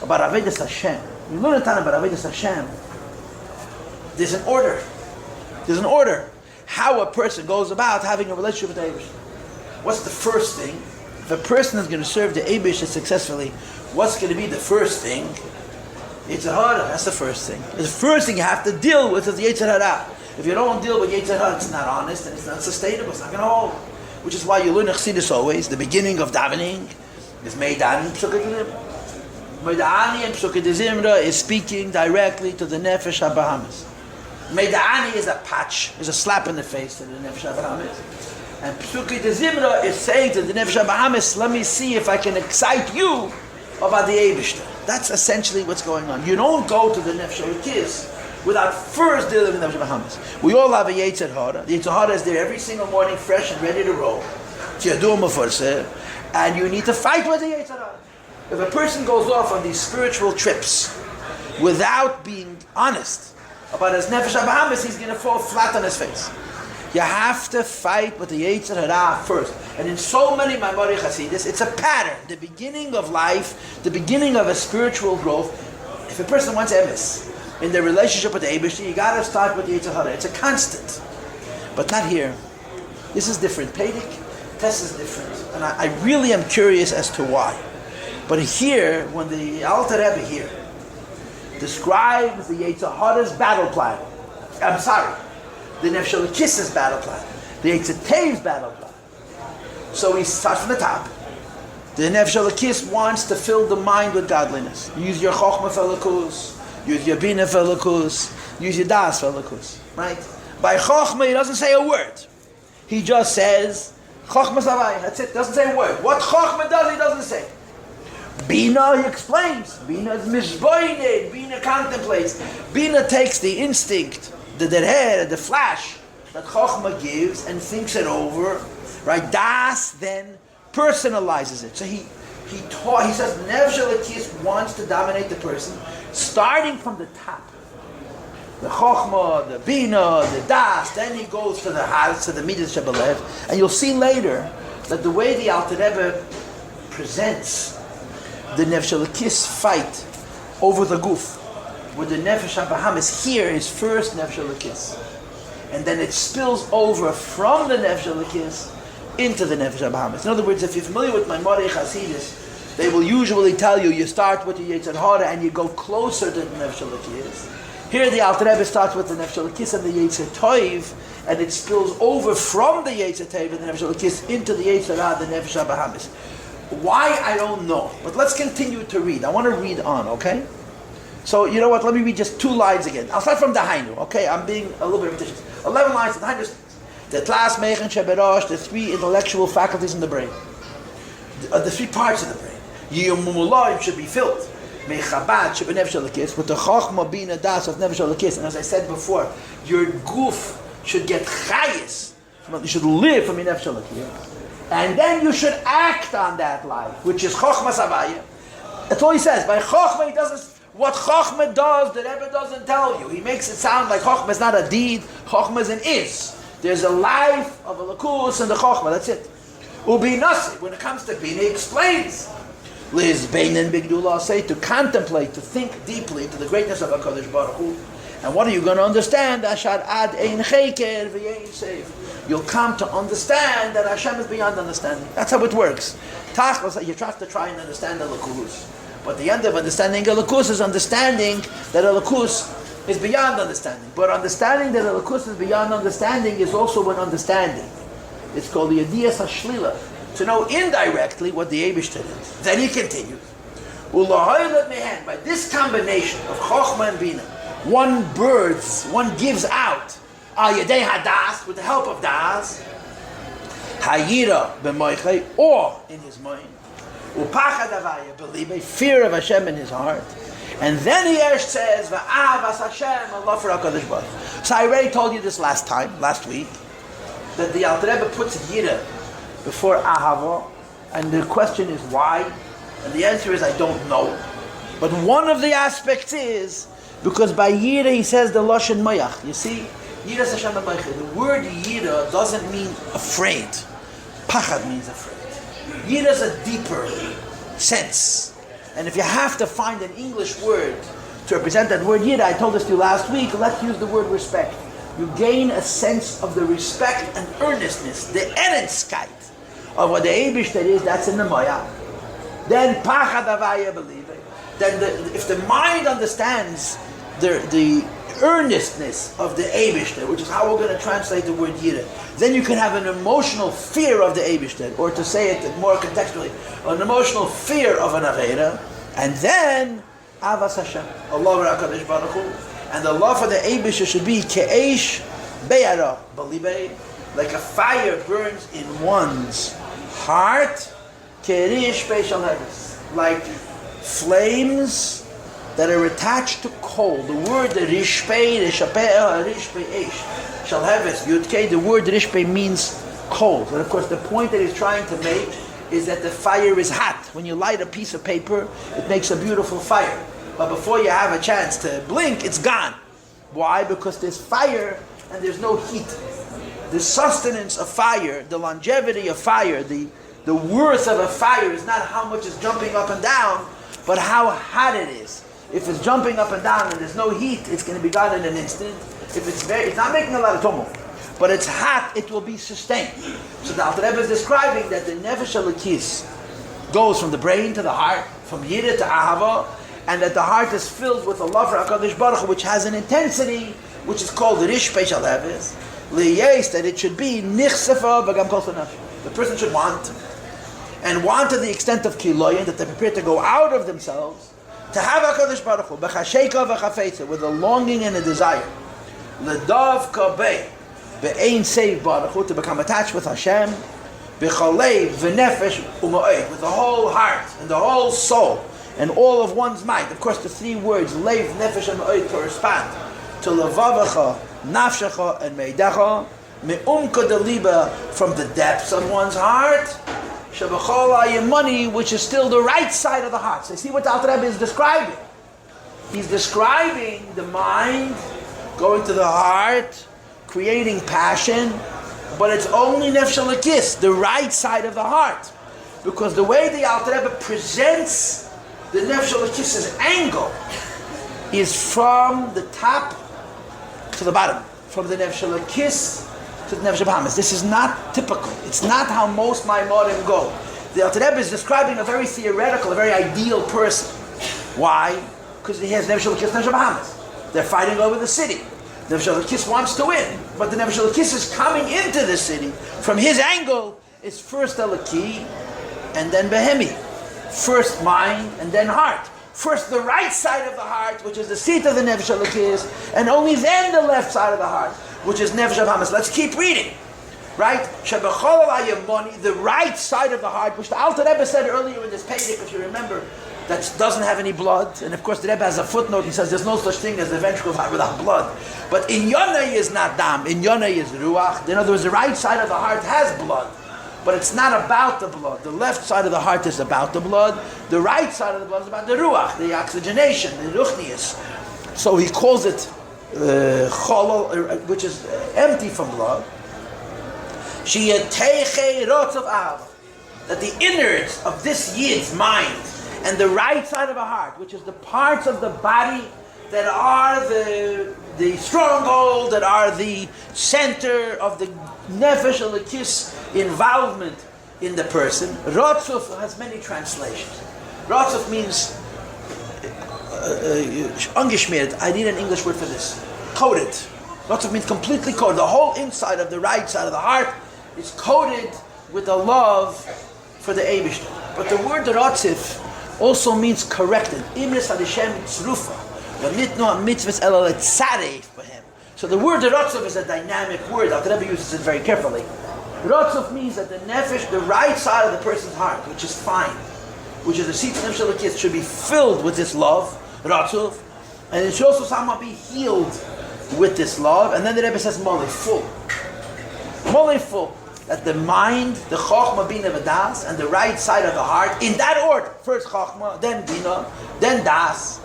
about Avodas Hashem, there's an order. There's an order how a person goes about having a relationship with the Eibush. What's the first thing? If a person is going to serve the Eibush successfully, what's going to be the first thing? Yetzer Hara, that's the first thing. The first thing you have to deal with is the Yetzer Hara. If you don't deal with Yetzer Hara, it's not honest and it's not sustainable, it's not going to hold. Which is why you learn Chassidus always, the beginning of davening is Meidani and Psukei Zimra. Meidani and Psukei Zimra is speaking directly to the Nefesh HaBahamis. Meidani is a patch, is a slap in the face to the Nefesh HaBahamis. And Psukei Zimra is saying to the Nefesh HaBahamis, let me see if I can excite you about the Eibishter. That's essentially what's going on. You don't go to the Nefesh HaKis without first dealing with the Nefesh HaBahamis. We all have a Yetzer Hara. The Yetzer Hara is there every single morning, fresh and ready to roll. And you need to fight with the Yetzer Hara. If a person goes off on these spiritual trips without being honest about his Nefesh HaBahamis, he's going to fall flat on his face. You have to fight with the Yetzer Hara first. And in so many Maimori Hasidus, it's a pattern. The beginning of life, the beginning of a spiritual growth. If a person wants emes in their relationship with the Eibush, you got to start with the Yetzer Hara. It's a constant. But not here. This is different. Pedic, Tess is different. And I really am curious as to why. But here, when the Alter Rebbe here describes the Yetzer Hara's battle plan, the Nefesh HaKis's battle plan, the Yetzer Tev's battle plan. So he starts from the top. The Nefesh HaKis wants to fill the mind with godliness. Use your Chochmah for Elokus, use your Bina for Elokus, use your Das for Elokus. Right? By Chochmah, he doesn't say a word. He just says, Chochmah Savai, that's it, doesn't say a word. What Chochmah does, he doesn't say. Bina, he explains. Bina is mishboined. Bina contemplates. Bina takes the instinct, the derher, the flash that Chochmah gives and thinks it over. Right? Das then personalizes it. So he says Nefesh Elokis wants to dominate the person, starting from the top. The Chochmah, the Bina, the Das, then he goes to the house, to the Midas Shebelev, and you'll see later that the way the Alter Rebbe presents the Nefesh Elokis fight over the Guf, where the Nefesh HaBahamis here is first Nefesh Elokis, and then it spills over from the Nefesh Elokis into the Nefesh HaBahamis. In other words, if you're familiar with Maimarei Chasidus, they will usually tell you start with the Yetzer Hara and you go closer to the Nefesh Elokis. Here the Alter Rebbe starts with the Nefesh Elokis and the Yetzer Toiv, and it spills over from the Yetzer Toiv and the Nefesh Elokis into the Yetzer Hara, the Nefesh HaBahamis. Why, I don't know. But let's continue to read. I want to read on, okay? So, you know what? Let me read just 2 lines again. I'll start from the Hainu, okay? I'm being a little bit repetitious. 11 lines. The Hainu, the Tlas, Mechen, Sheberosh, the 3 intellectual faculties in the brain. The 3 parts of the brain. Yiyumumulayim should be filled. Mechabad should be Nefesh Elokis, with the Chochmah Bina Das of Nefesh Elokis. And as I said before, your Guf should get Chayis. You should live from your Nefesh Elokis. And then you should act on that life, which is Chochmah Savaya. That's all he says. By Chochmah, he doesn't. What Chochmah does, the Rebbe doesn't tell you. He makes it sound like Chochmah is not a deed. Chochmah is an is. There's a life of a Lakus and the Chochmah. That's it. Ubi Nasi. When it comes to Bina, he explains. Liz Bein and Bigdullah say to contemplate, to think deeply to the greatness of HaKadosh Baruch Hu. And what are you going to understand? Ashad ad ein cheker v'yein seif. You'll come to understand that Hashem is beyond understanding. That's how it works. Tachlis, you try to understand the Lakus. But the end of understanding a Lakus is understanding that a Lakus is beyond understanding. But understanding that a Lakus is beyond understanding is also an understanding. It's called the Yediyas HaShlila. To know indirectly what the Eibishter is. Then he continues. By this combination of Chochmah and Bina, one gives out al yedei hadas, with the help of das, hayira b'moichay, awe in his mind, upachad avaya, believe a fear of Hashem in his heart, and then he says va'avas Hashem, Allah for HaKadosh Baruch. So I already told you this last week, that the Alter Rebbe puts yira before ahava, and the question is why, and the answer is I don't know. But one of the aspects is because by Yira he says the Lashon Mayach. You see, Yira Hashem HaBaychid. The word Yira doesn't mean afraid. Pachad means afraid. Yira is a deeper sense. And if you have to find an English word to represent that word Yira, I told this to you last week, let's use the word respect. You gain a sense of the respect and earnestness, the Erenskite of what the Eibishter is, that's in the Mayach. Then Pachad Avaya believe it. Then if the mind understands the earnestness of the Eibishter, which is how we're going to translate the word Yira, then you can have an emotional fear of the Eibishter, or to say it more contextually, an emotional fear of an Avera, and then Avas Hashem, Allah HaKadosh Baruch Hu, and the love for the Eibishter should be Ke'esh Be'ara, believe, like a fire burns in one's heart, Ke'erish Be'shal Heves, like flames that are attached to coal. The word Rishpei, Rishapei, Rishpei Eish, shall have it. Yudkei, the word Rishpei means coal. And of course the point that he's trying to make is that the fire is hot. When you light a piece of paper, it makes a beautiful fire. But before you have a chance to blink, it's gone. Why? Because there's fire and there's no heat. The sustenance of fire, the longevity of fire, the worth of a fire is not how much is jumping up and down, but how hot it is. If it's jumping up and down and there's no heat, it's going to be gone in an instant. If it's not making a lot of tumult, but it's hot, it will be sustained. So the Alter Rebbe is describing that the Nefesh Elokis goes from the brain to the heart, from Yira to Ahava, and that the heart is filled with a love for HaKadosh Baruch Hu, which has an intensity, which is called the Rish Peshal Heves, Liyes, that it should be Nichsefa V'gam Kol Sanaf. The person should want to the extent of Kiloyan, that they're prepared to go out of themselves, to have HaKadosh Baruch Hu, B'chasheka v'chafetza, with a longing and a desire, L'dav kabeh, Be'ein Seif Baruch Hu, to become attached with Hashem, B'chalev v'nefesh u'ma'od, with the whole heart and the whole soul and all of one's mind. Of course, the three words lev, nefesh, and ma'od correspond to levavacha, nafshecha, and meidecha. Me'umka deliba, from the depths of one's heart. Shebachol ayemani, which is still the right side of the heart. So you see what the Alter Rebbe is describing. He's describing the mind going to the heart, creating passion, but it's only nefesh elokis, the right side of the heart. Because the way the Alter Rebbe presents the nefesh elokis' angle is from the top to the bottom, from the nefesh elokis to the nefesh bahamis. This is not typical. It's not how most Maimorim go. The Alter Rebbe is describing a very theoretical, a very ideal person. Why? Because he has nefesh elokis, nefesh bahamis. They're fighting over the city. Nefesh elokis wants to win, but the nefesh elokis is coming into the city. From his angle, it's first eloki and then behemi. First mind and then heart. First the right side of the heart, which is the seat of the nefesh elokis, and only then the left side of the heart, which is nefesh bahamis. Let's keep reading. Right? Shebechol ayemoni, the right side of the heart, which the Alter Rebbe said earlier in this page, if you remember, that doesn't have any blood. And of course the Rebbe has a footnote. He says there's no such thing as the ventricle heart without blood. But in Yonah is not dam. In Yonah is ruach. In other words, the right side of the heart has blood. But it's not about the blood. The left side of the heart is about the blood. The right side of the blood is about the ruach, the oxygenation, the ruchnius. So he calls it cholol, which is empty from blood. Sheyeteiche rotz of av, that the innards of this yid's mind and the right side of the heart, which is the parts of the body that are the stronghold, that are the center of the nefesh elokis involvement in the person. Rotzuf has many translations. Rotzuf means ungeschmiert. I need an English word for this. Coated. Rotzuf means completely coated. The whole inside of the right side of the heart is coated with the love for the Eibishter. But the word rotzif also means corrected. So the word rotzuf is a dynamic word. Alter Rebbe uses it very carefully. Rotzuf means that the nefesh, the right side of the person's heart, which is fine, which is the seat of nefesh elokis, should be filled with this love, rotzuf, and it should also somehow be healed with this love. And then the Rebbe says mole full. Mole full. That the mind, the chokhmah, bina, v'das, and the right side of the heart, in that order. First chokhmah, then bina, then das,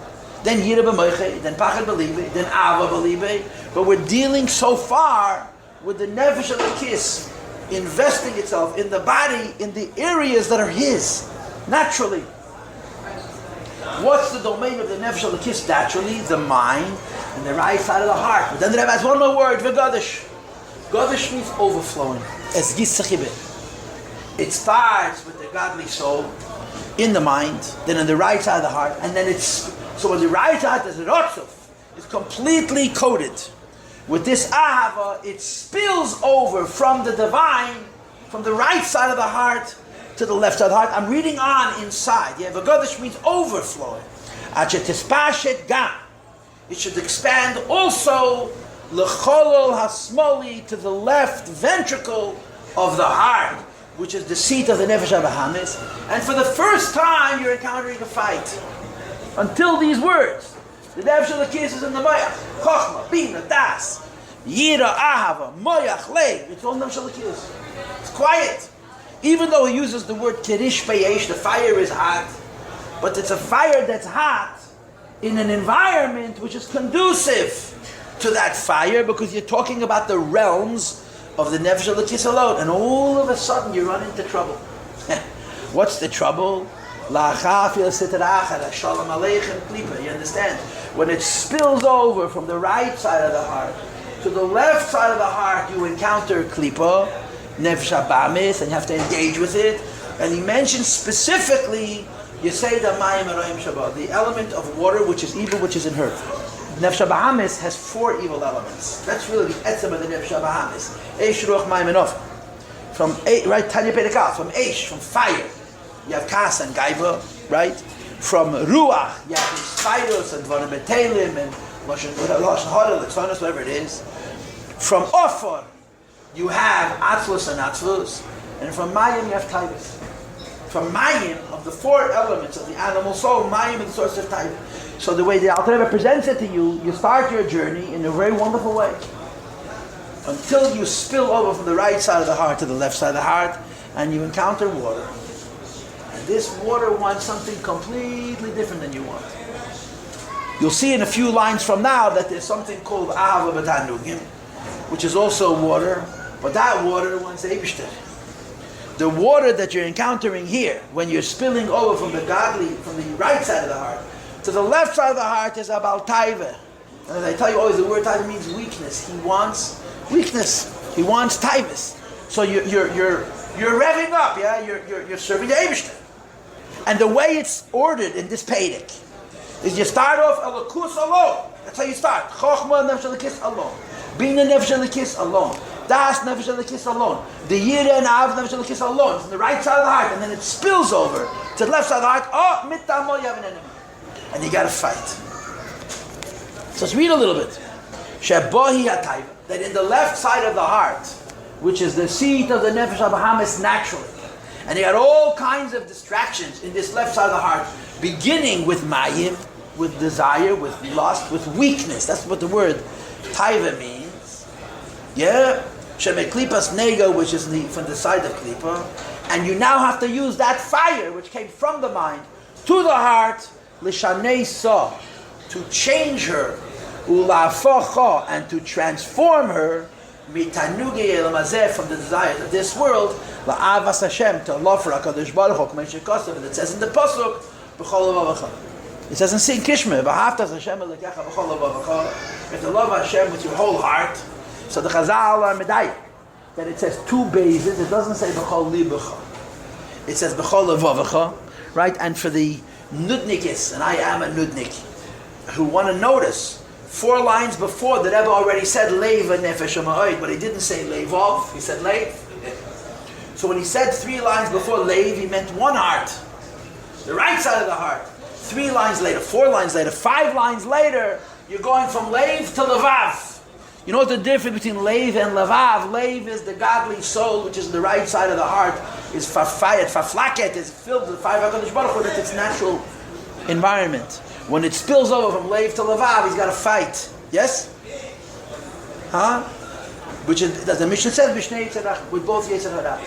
then yira b'moiche, then pachad b'libe, then ava b'libe. But we're dealing so far with the nefesh elokis investing itself in the body, in the areas that are his, naturally. What's the domain of the nefesh elokis naturally? The mind and the right side of the heart. But then the Rebbe has one more word, v'gadish. Gadish means overflowing. As it starts with the godly soul in the mind, then on the right side of the heart, and then it's so on the right side is rotzuf. It's completely coated with this ahava. It spills over from the divine, from the right side of the heart to the left side of the heart. I'm reading on inside. Yeah, v'gadish means overflowing. It should expand also l'cholol hasmoli, to the left ventricle of the heart, which is the seat of the nefesh bahamis. And for the first time, you're encountering a fight. Until these words, the nefesh elokis is in the moyach, chokhmah, bina, das, yira, ahava, moyach, lev. It's all nefesh elokis. It's quiet. Even though he uses the word kirish beyesh, the fire is hot, but it's a fire that's hot in an environment which is conducive to that fire, because you're talking about the realms of the nefesh elokis alone, and all of a sudden you run into trouble. What's the trouble? You understand? When it spills over from the right side of the heart to the left side of the heart, you encounter klipa, nefesh bahamis, and you have to engage with it. And he mentions specifically, you say the mayim aroim shabbat, the element of water which is evil, which is in her. Nefesh bahamis has 4 evil elements. That's really the etzem of the nefesh bahamis. Eish, ruach, mayim, and ofer. From right, Tanya Pedekal, from Eish, from fire, you have kas and gaiva, right? From ruach, you have spiders and dvarim betelim and lashon hara, whatever it is. From ofer, you have atzlus and atzlus. And from Mayim you have Taivas. From Mayim, of the four elements of the animal soul, Mayim is the source of Taivas. So the way the Alter Rebbe presents it to you, you start your journey in a very wonderful way. Until you spill over from the right side of the heart to the left side of the heart, and you encounter water. And this water wants something completely different than you want. You'll see in a few lines from now that there's something called Ahava B'Tanugim, which is also water, but that water wants Eibishter. The water that you're encountering here, when you're spilling over from the godly, from the right side of the heart, to the left side of the heart is about Taiva. And as I tell you always, the word Taiva means weakness. He wants weakness. He wants Taivas. So you're revving up, yeah? You're serving the Eibishter. And the way it's ordered in this Pedic is you start off Elokus alone. That's how you start. Chochma Nefesh Elikis alone. Bina Nefesh Elikis alone. Das Nefesh Elikis alone. The Yira and Av Nefesh Elikis alone. It's on the right side of the heart, and then it spills over to the left side of the heart. Oh, Mittamo, you have an enemy. And you got to fight. So let's read a little bit. Shebohi HaTaiva. That in the left side of the heart, which is the seat of the Nefesh HaBahamis naturally, and you got all kinds of distractions in this left side of the heart, beginning with Mayim, with desire, with lust, with weakness. That's what the word Taiva means. Yeah? Shemeklipas Nego, which is from the side of Klipa. And you now have to use that fire, which came from the mind, to the heart, Lishanei Sa, to change her, Ulafacha, and to transform her, Mitanugi Elamazeh, from the desires of this world, La'avas Hashem, to love for HaKadosh Baruch Hu, K'mei Shekosav, and it says in the Pasuk, B'chol Levavacha. It says in Sin Kishmeh, V'havtas Hashem Elekecha B'chol Levavacha, if you love Hashem with your whole heart. So the Chazal are Medayik, that it says two bases, it doesn't say B'chol Libecha. It says B'chol Levavacha, right? And for the Nudnikis, and I am a Nudnik, who want to notice, 4 lines before, the Rebbe already said Leiv Nefesh Ma'od, but he didn't say Leivov, he said Leiv. So when he said 3 lines before Leiv, he meant one heart, the right side of the heart. 3 lines later, 4 lines later, 5 lines later, you're going from Leiv to Levav. You know what the difference between Leiv and Levav? Leiv is the godly soul, which is the right side of the heart, is Fafayet, Faflaket, is filled with the fire of HaKadosh Baruch Hu, that's its natural environment. When it spills over from Leiv to Levav, he's got to fight. Yes? Huh? Which is, as the Mishnah says, Mishneh Yitzhak, with both Yitzhak Hara.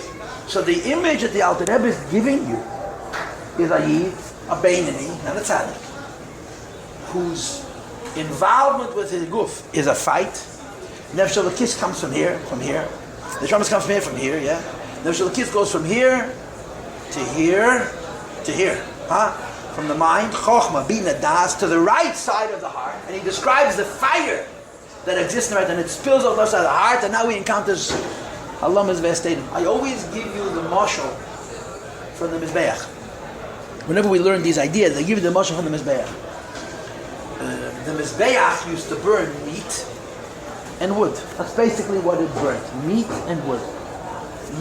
So the image that the Alter Rebbe is giving you is a Yid, a Beinani, and a Tzaddik, whose involvement with his guf is a fight. Nefesh Elokis comes from here. The Shramas comes from here, yeah? Nefesh Elokis goes from here to here to here. Huh? From the mind, Chochma, Bina, Das, to the right side of the heart. And he describes the fire that exists in the right, and it spills over the left side of the heart, and now he encounters Allah Mizbeach. I always give you the mashal from the Mizbeach. Whenever we learn these ideas, I give you the mashal from the Mizbeach. The Mizbeach used to burn meat and wood. That's basically what it burned, meat and wood.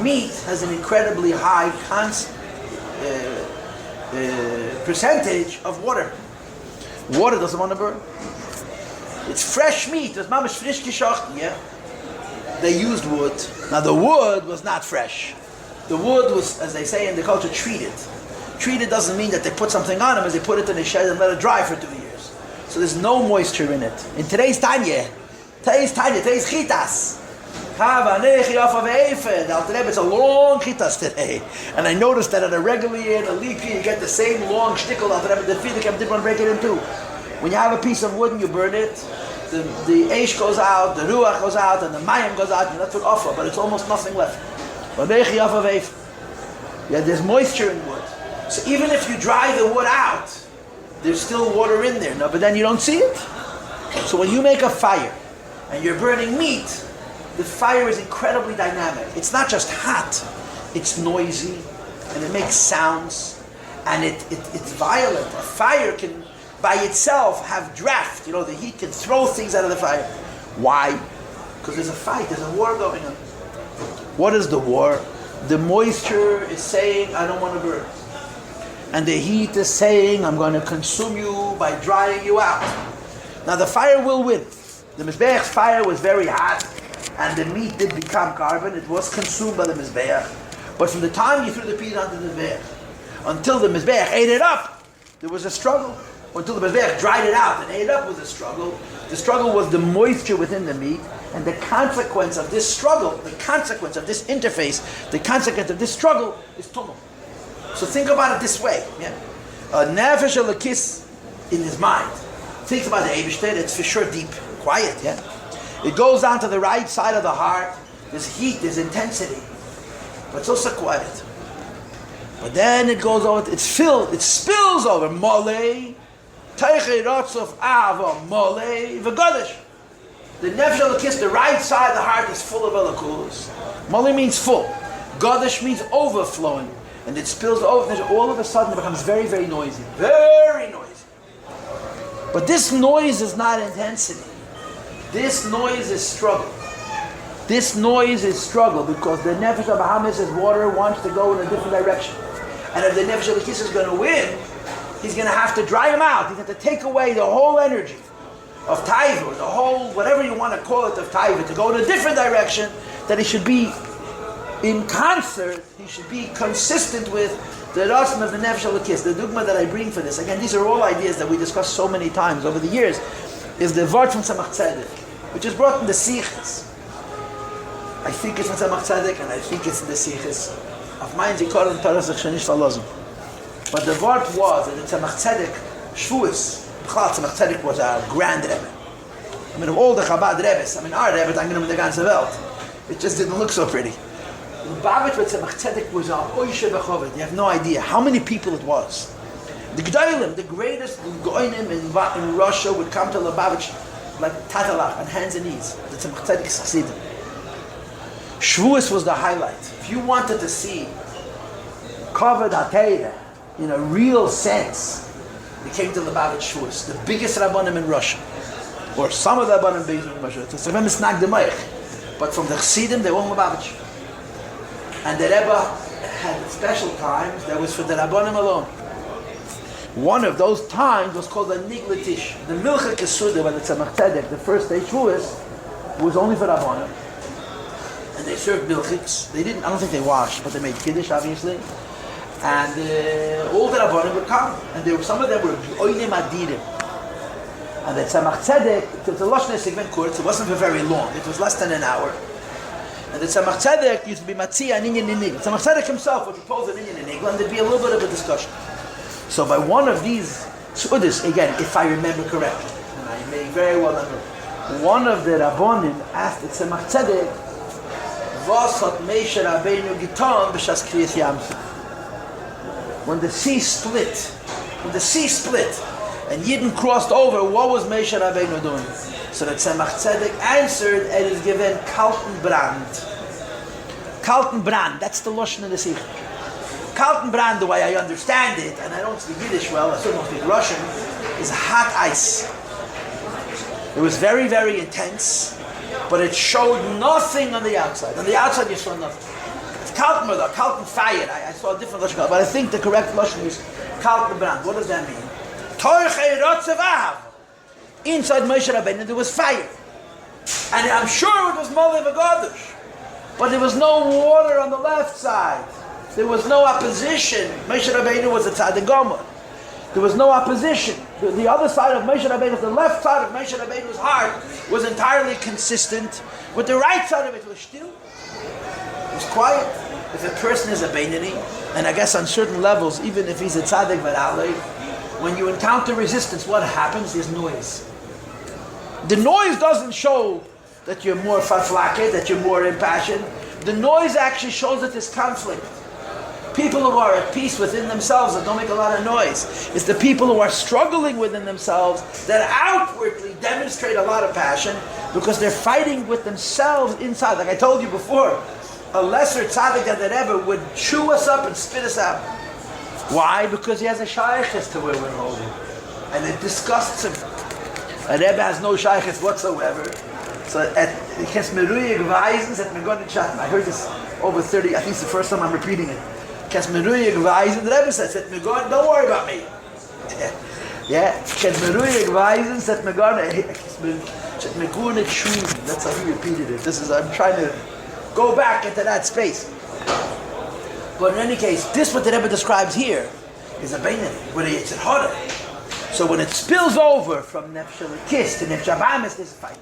Meat has an incredibly high percentage of water. Water doesn't want to burn. It's fresh meat. It's mamish frisch geschocht. Yeah. They used wood. Now the wood was not fresh. The wood was, as they say in the culture, treated. Treated doesn't mean that they put something on them, as they put it in a shed and let it dry for 2 years. So there's no moisture in it. In today's Tanya, today's chitas. The Alter Rebbe, it's a long chitas today. And I noticed that at a regular year, in a leap year, you get the same long shtickle Alter Rebbe. The Fidik didn't want to break it in two. When you have a piece of wood and you burn it, the Eish goes out, the Ruach goes out, and the Mayim goes out, and that's what offer, but it's almost nothing left. Yeah, there's moisture in wood. So even if you dry the wood out, there's still water in there. No, but then you don't see it. So when you make a fire and you're burning meat, the fire is incredibly dynamic. It's not just hot, it's noisy, and it makes sounds, and it's violent. A fire can, by itself, have draft. You know, the heat can throw things out of the fire. Why? Because there's a fight, there's a war going on. What is the war? The moisture is saying, I don't want to burn. And the heat is saying, I'm going to consume you by drying you out. Now the fire will win. The Mizbeach's fire was very hot, and the meat did become carbon. It was consumed by the Mizbeach. But from the time you threw the peas onto the Mizbeach until the Mizbeach ate it up, there was a struggle. Until the Mizbeach dried it out and ate it up was a struggle. The struggle was the moisture within the meat, and the consequence of this struggle, the consequence of this interface, the consequence of this struggle is tumult. So think about it this way. Yeah? A nefesh alakis in his mind thinks about the Eibishter. It's for sure deep, quiet. Yeah, it goes down to the right side of the heart. There's heat, there's intensity, but it's also quiet. But then it goes over. It's filled. It spills over. Molei, teichei rotzof ava molei v'godesh. The nefesh alakis, the right side of the heart, is full of alakus. Molei means full. Godesh means overflowing. And it spills over, and all of a sudden it becomes very, very noisy. Very noisy. But this noise is not intensity. This noise is struggle. This noise is struggle because the Nefesh HaBahamis is water, wants to go in a different direction. And if the Nefesh HaLekis is going to win, he's going to have to dry him out. He's going to take away the whole energy of Taiva, the whole, whatever you want to call it, of Taiva, to go in a different direction, that he should be in concert, he should be consistent with the Rasim of the Nefesh HaLekis. The dogma that I bring for this, again, these are all ideas that we discussed so many times over the years, is the word from Tzemach Tzedek, which is brought in the Sichos. I think it's in Tzemach Tzedek, and I think it's in the Sichos of mine Zikor and Torah Zechshanish Falozim. But the word was that in Tzemach Tzedek, Shvuos, Tzemach Tzedek was our grand Rebbe. I mean, of all the Chabad Rebbes, I mean, our Rebbe, I'm going to the ganze Welt. It just didn't look so pretty. Lubavitch with Tzemach Tzedek was a oishe b'choved. You have no idea how many people it was. The G'daylim, the greatest Goinim in Russia, would come to Lubavitch like tatalach, on hands and knees. The Tzemach Tzedek Chassidim. Shvuos was the highlight. If you wanted to see Kavod HaTeirah in a real sense, you came to Lubavitch Shvuos, the biggest Rabbanim in Russia, or some of the Rabbanim in Russia. It's a famous Nag Demayach. But from the Chassidim, they were in Lubavitch. And the Rebbe had special times that was for the Rabbanim alone. One of those times was called the Nigletish. The Milcha Kesuda by the Tzemach Tzedek, the first day Shvuos, was only for Rabbanim. And they served milchiks. They didn't, I don't think they washed, but they made Kiddush, obviously. And all the Rabbanim would come. And some of them were Oinim Adirim. And the Tzemach Tzedek, it was a Lashon segment kurz, it wasn't for very long, it was less than an hour. And the Tzemach Tzedek used to be Matzia and Inyan in Iglan. Tzemach Tzedek himself would propose an Inyan in Iglan, and there'd be a little bit of a discussion. So by one of these Su'udas, again, if I remember correctly, and I may very well remember, one of the Rabbonim asked the Tzemach Tzedek, Vos hat Moshe Rabbeinu gitan b'shas Kriyas Yamsuf. When the sea split, and Yidden crossed over, what was Moshe Rabbeinu doing? So the Tzemach Tzedek answered, and is given Kalten Brand. Kalten Brand, that's the Lashon in the Sikh. Kalten Brand, the way I understand it, and I don't speak Yiddish well, I still don't speak Russian, is hot ice. It was very, very intense, but it showed nothing on the outside. On the outside you saw nothing. It's Kalten Brand, Kalten Fire. I saw a different Lashon, but I think the correct Lashon is Kalten Brand. What does that mean? Inside Moshe Rabbeinu there was fire, and I'm sure it was Molei v'Godesh, but there was no water on the left side. There was no opposition. Moshe Rabbeinu was a tzaddik gomer. There was no opposition. The other side of Moshe Rabbeinu, the left side of Moshe Rabbeinu's heart, was entirely consistent. With the right side of it was still. It was quiet. If a person is a Beinani, and I guess on certain levels, even if he's a tzaddik v'ralei, when you encounter resistance, what happens? There's noise. The noise doesn't show that you're more fatflake, that you're more impassioned. The noise actually shows that there's conflict. People who are at peace within themselves that don't make a lot of noise. It's the people who are struggling within themselves that outwardly demonstrate a lot of passion because they're fighting with themselves inside. Like I told you before, a lesser tzaddik than the Rebbe would chew us up and spit us out. Why? Because he has a shaykhis to where we're holding. And it disgusts him. A Rebbe has no shaykhis whatsoever. So at Kesmeruyig Weisens at Megon Chatten, I heard this over 30, I think it's the first time I'm repeating it. Kesmeruyig Weisens, the Rebbe says, at Megon, don't worry about me. Yeah, Kesmeruyig Weisens at Megon, that's how he repeated it. I'm trying to go back into that space. But in any case, this what the Rebbe describes here is a Beinani, where it's a Hara. So when it spills over from Nefesh Elokis to Nefesh Abahamis, there's a fight.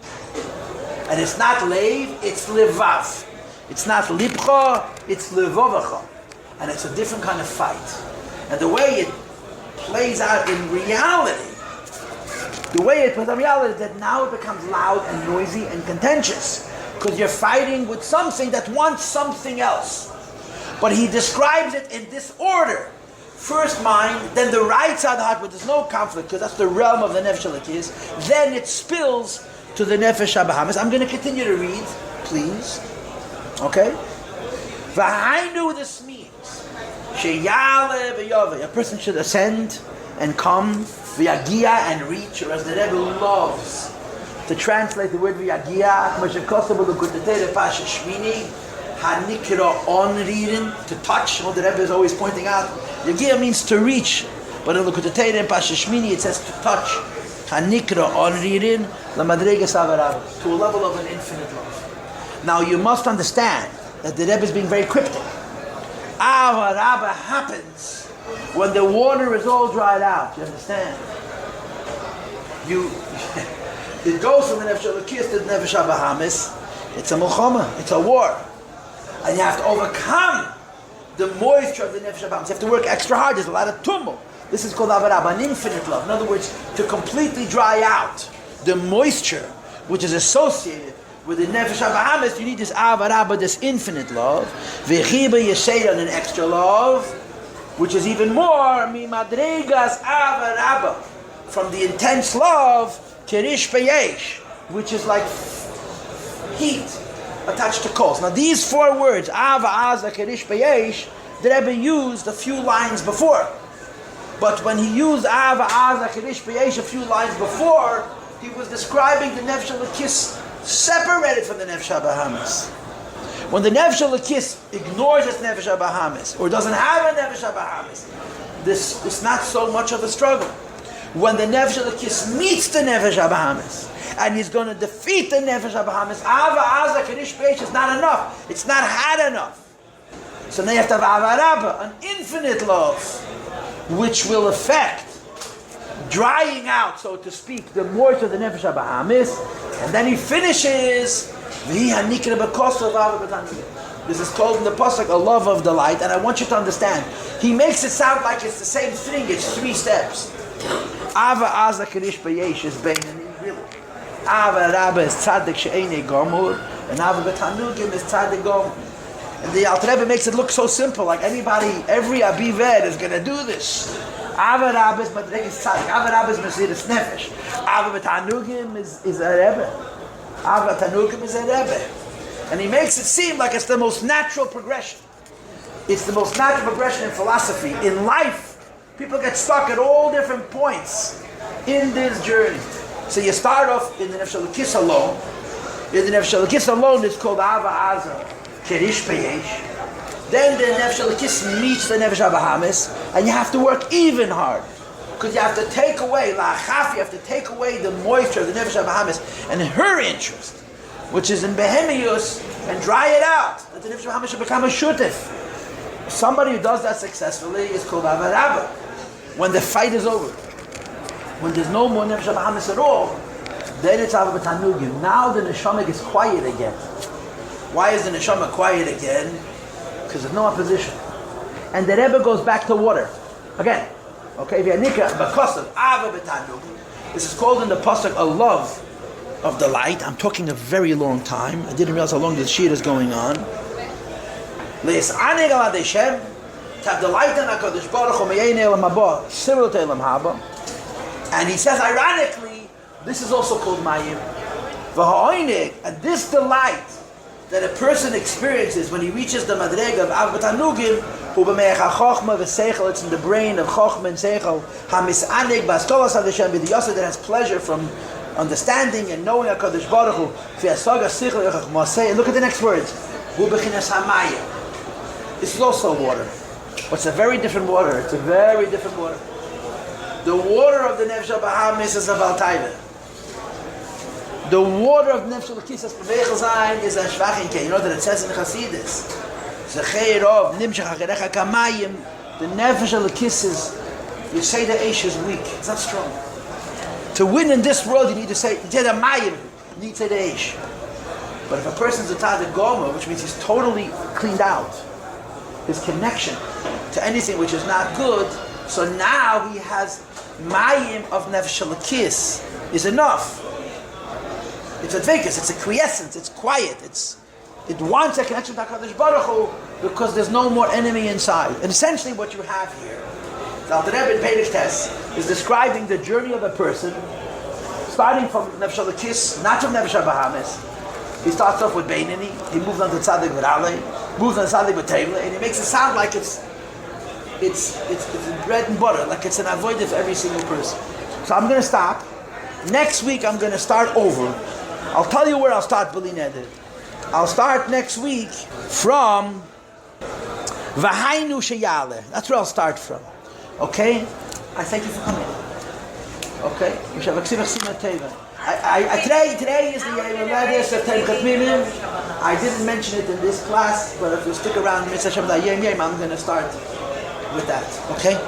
And it's not Leiv, it's Levav. It's not Lipcha, it's Levovacha. And it's a different kind of fight. And the way it plays out in reality, that now it becomes loud and noisy and contentious. Because you're fighting with something that wants something else. But he describes it in this order. First mind, then the right side of the heart, where there's no conflict, because that's the realm of the Nefesh Elokis. Then it spills to the Nefesh Abahamis. I'm going to continue to read, please. Okay? V'hainu, this means, sheyale v'yove, a person should ascend and come, v'yagia, and reach, or as the Rebbe loves to translate the word v'yagia, hanikra, on reading, to touch. What the Rebbe is always pointing out, yagia means to reach, but in the Kutatei and Pasha Shmini it says to touch. Hanikra, on reading, lamadregas avarab, to a level of an infinite love. Now you must understand that the Rebbe is being very cryptic. Avarabba happens when the water is all dried out. You understand? It goes from the Nefesh Elokis to the Nefesh Abahamis. It's a milchama. It's a war. And you have to overcome the moisture of the Nefesh Abahamis. You have to work extra hard. There's a lot of tumult. This is called avarabba, an infinite love. In other words, to completely dry out the moisture which is associated with the Nefesh Abahamis, you need this avarabba, this infinite love. V'chiba yeshayra, an extra love, which is even more mi madregas avarabba, from the intense love, kerish peyesh, which is like heat attached to coals. Now these four words, ava, aza, kerish peyesh, the Rebbe used a few lines before. But when he used ava, aza, kerish peyesh a few lines before, he was describing the Nefesh Elokis separated from the Nefesh Abahamis. When the Nefesh Elokis ignores its Nefesh Abahamis, or doesn't have a Nefesh Abahamis, this is not so much of a struggle. When the Nefesh Elokis meets the Nefesh Abahamis, and he's going to defeat the Nefesh Abahamis, ava, aza, kerish peyesh is not enough. It's not had enough. So now you have to have avarabba, an infinite love, which will affect drying out, so to speak, the moisture of the Nefesh Abahamis. And then he finishes, this is called in the Pasuk a love of delight. And I want you to understand, he makes it sound like it's the same thing, it's 3 steps. Ava, aza, kerish peyesh is beinani, really. Ava rabba is tzaddik she'enei gomur, and ava betanugim is tzaddik gomur. And the Alter Rebbe makes it look so simple, like anybody, every abived is going to do this. Ava rabba is madregas tzaddik, ava rabba is mesiras nefesh, ava betanugim is a rebbe, ava betanugim is a rebbe. And he makes it seem like it's the most natural progression. It's the most natural progression in philosophy. In life, people get stuck at all different points in this journey. So you start off in the Nefesh Elokis alone. In the Nefesh Elokis alone, it's called ava, aza, kerish peyesh. Then the Nefesh Elokis meets the Nefesh Abahamis, and you have to work even hard. Because you have to take away, la'achaf, you have to take away the moisture of the Nefesh Abahamis and her interest, which is in behemius, and dry it out, that the Nefesh Abahamis should become a shutif. Somebody who does that successfully is called avarabba. When the fight is over, when there's no more Nefesh Abahamis at all, then it's ava b'tanugim. Now the neshama gets quiet again. Why is the neshama quiet again? Because there's no opposition. And the Rebbe goes back to water. Again. Okay, because of ava b'tanugim. This is called in the Pasuk a love of delight. I'm talking a very long time. I didn't realize how long this shir is going on. Le'es'aneg al Hashem, to have delight in HaKadosh Baruch Hu me'yein elam haba, similar to elam haba. And he says, ironically, this is also called mayim. V'ha'oineg, and this delight that a person experiences when he reaches the madrega of av b'tanugim, hu b'meich ha'chochma v'seichel, it's in the brain of chochma and seichel, ha'mis'aneg b'askolas HaDeshem, with the Yossi that has pleasure from understanding and knowing HaKadosh Baruch Hu. V'yasaga sichel yachach. Look at the next words. Hu b'chinas ha'mayim. This is also water. But it's a very different water. It's a very different water. The water of the Nefesh Abahamis is a Paltiel. The water of Nefesh Elokis is a Shvachinke. You know that it says in Chassidus. Zecheir of Nimshach Acherecha Kamayim, the Nefesh Elokis is, you say the Eish is weak, it's not strong. To win in this world, you need to say the Mayim, you need to say the Eish. But if a person's a Tzaddik Gomer, which means he's totally cleaned out, his connection to anything which is not good, so now he has Mayim of Nefesh Elokis is enough. It's a dvekas, it's a quiescence, it's quiet, it wants a connection to HaKadosh Baruch Hu because there's no more enemy inside. And essentially what you have here, the Alter Rebbe in Perish Tes is describing the journey of a person starting from Nefesh Elokis, not from Nefesh HaBahamis. He starts off with Beinani, he moves on to Tzaddik V'Ralei, moves on to Tzaddik V'Tevle, and he makes it sound like it's bread and butter, like it's an avoid of every single person. So I'm going to stop. Next week I'm going to start over. I'll tell you where I'll start, B'li Neder. I'll start next week from V'hainu Sheyale. That's where I'll start from. Okay? I thank you for coming. Okay? Today is the Yom I didn't mention it in this class, but if you stick around, I'm going to start with that. Okay?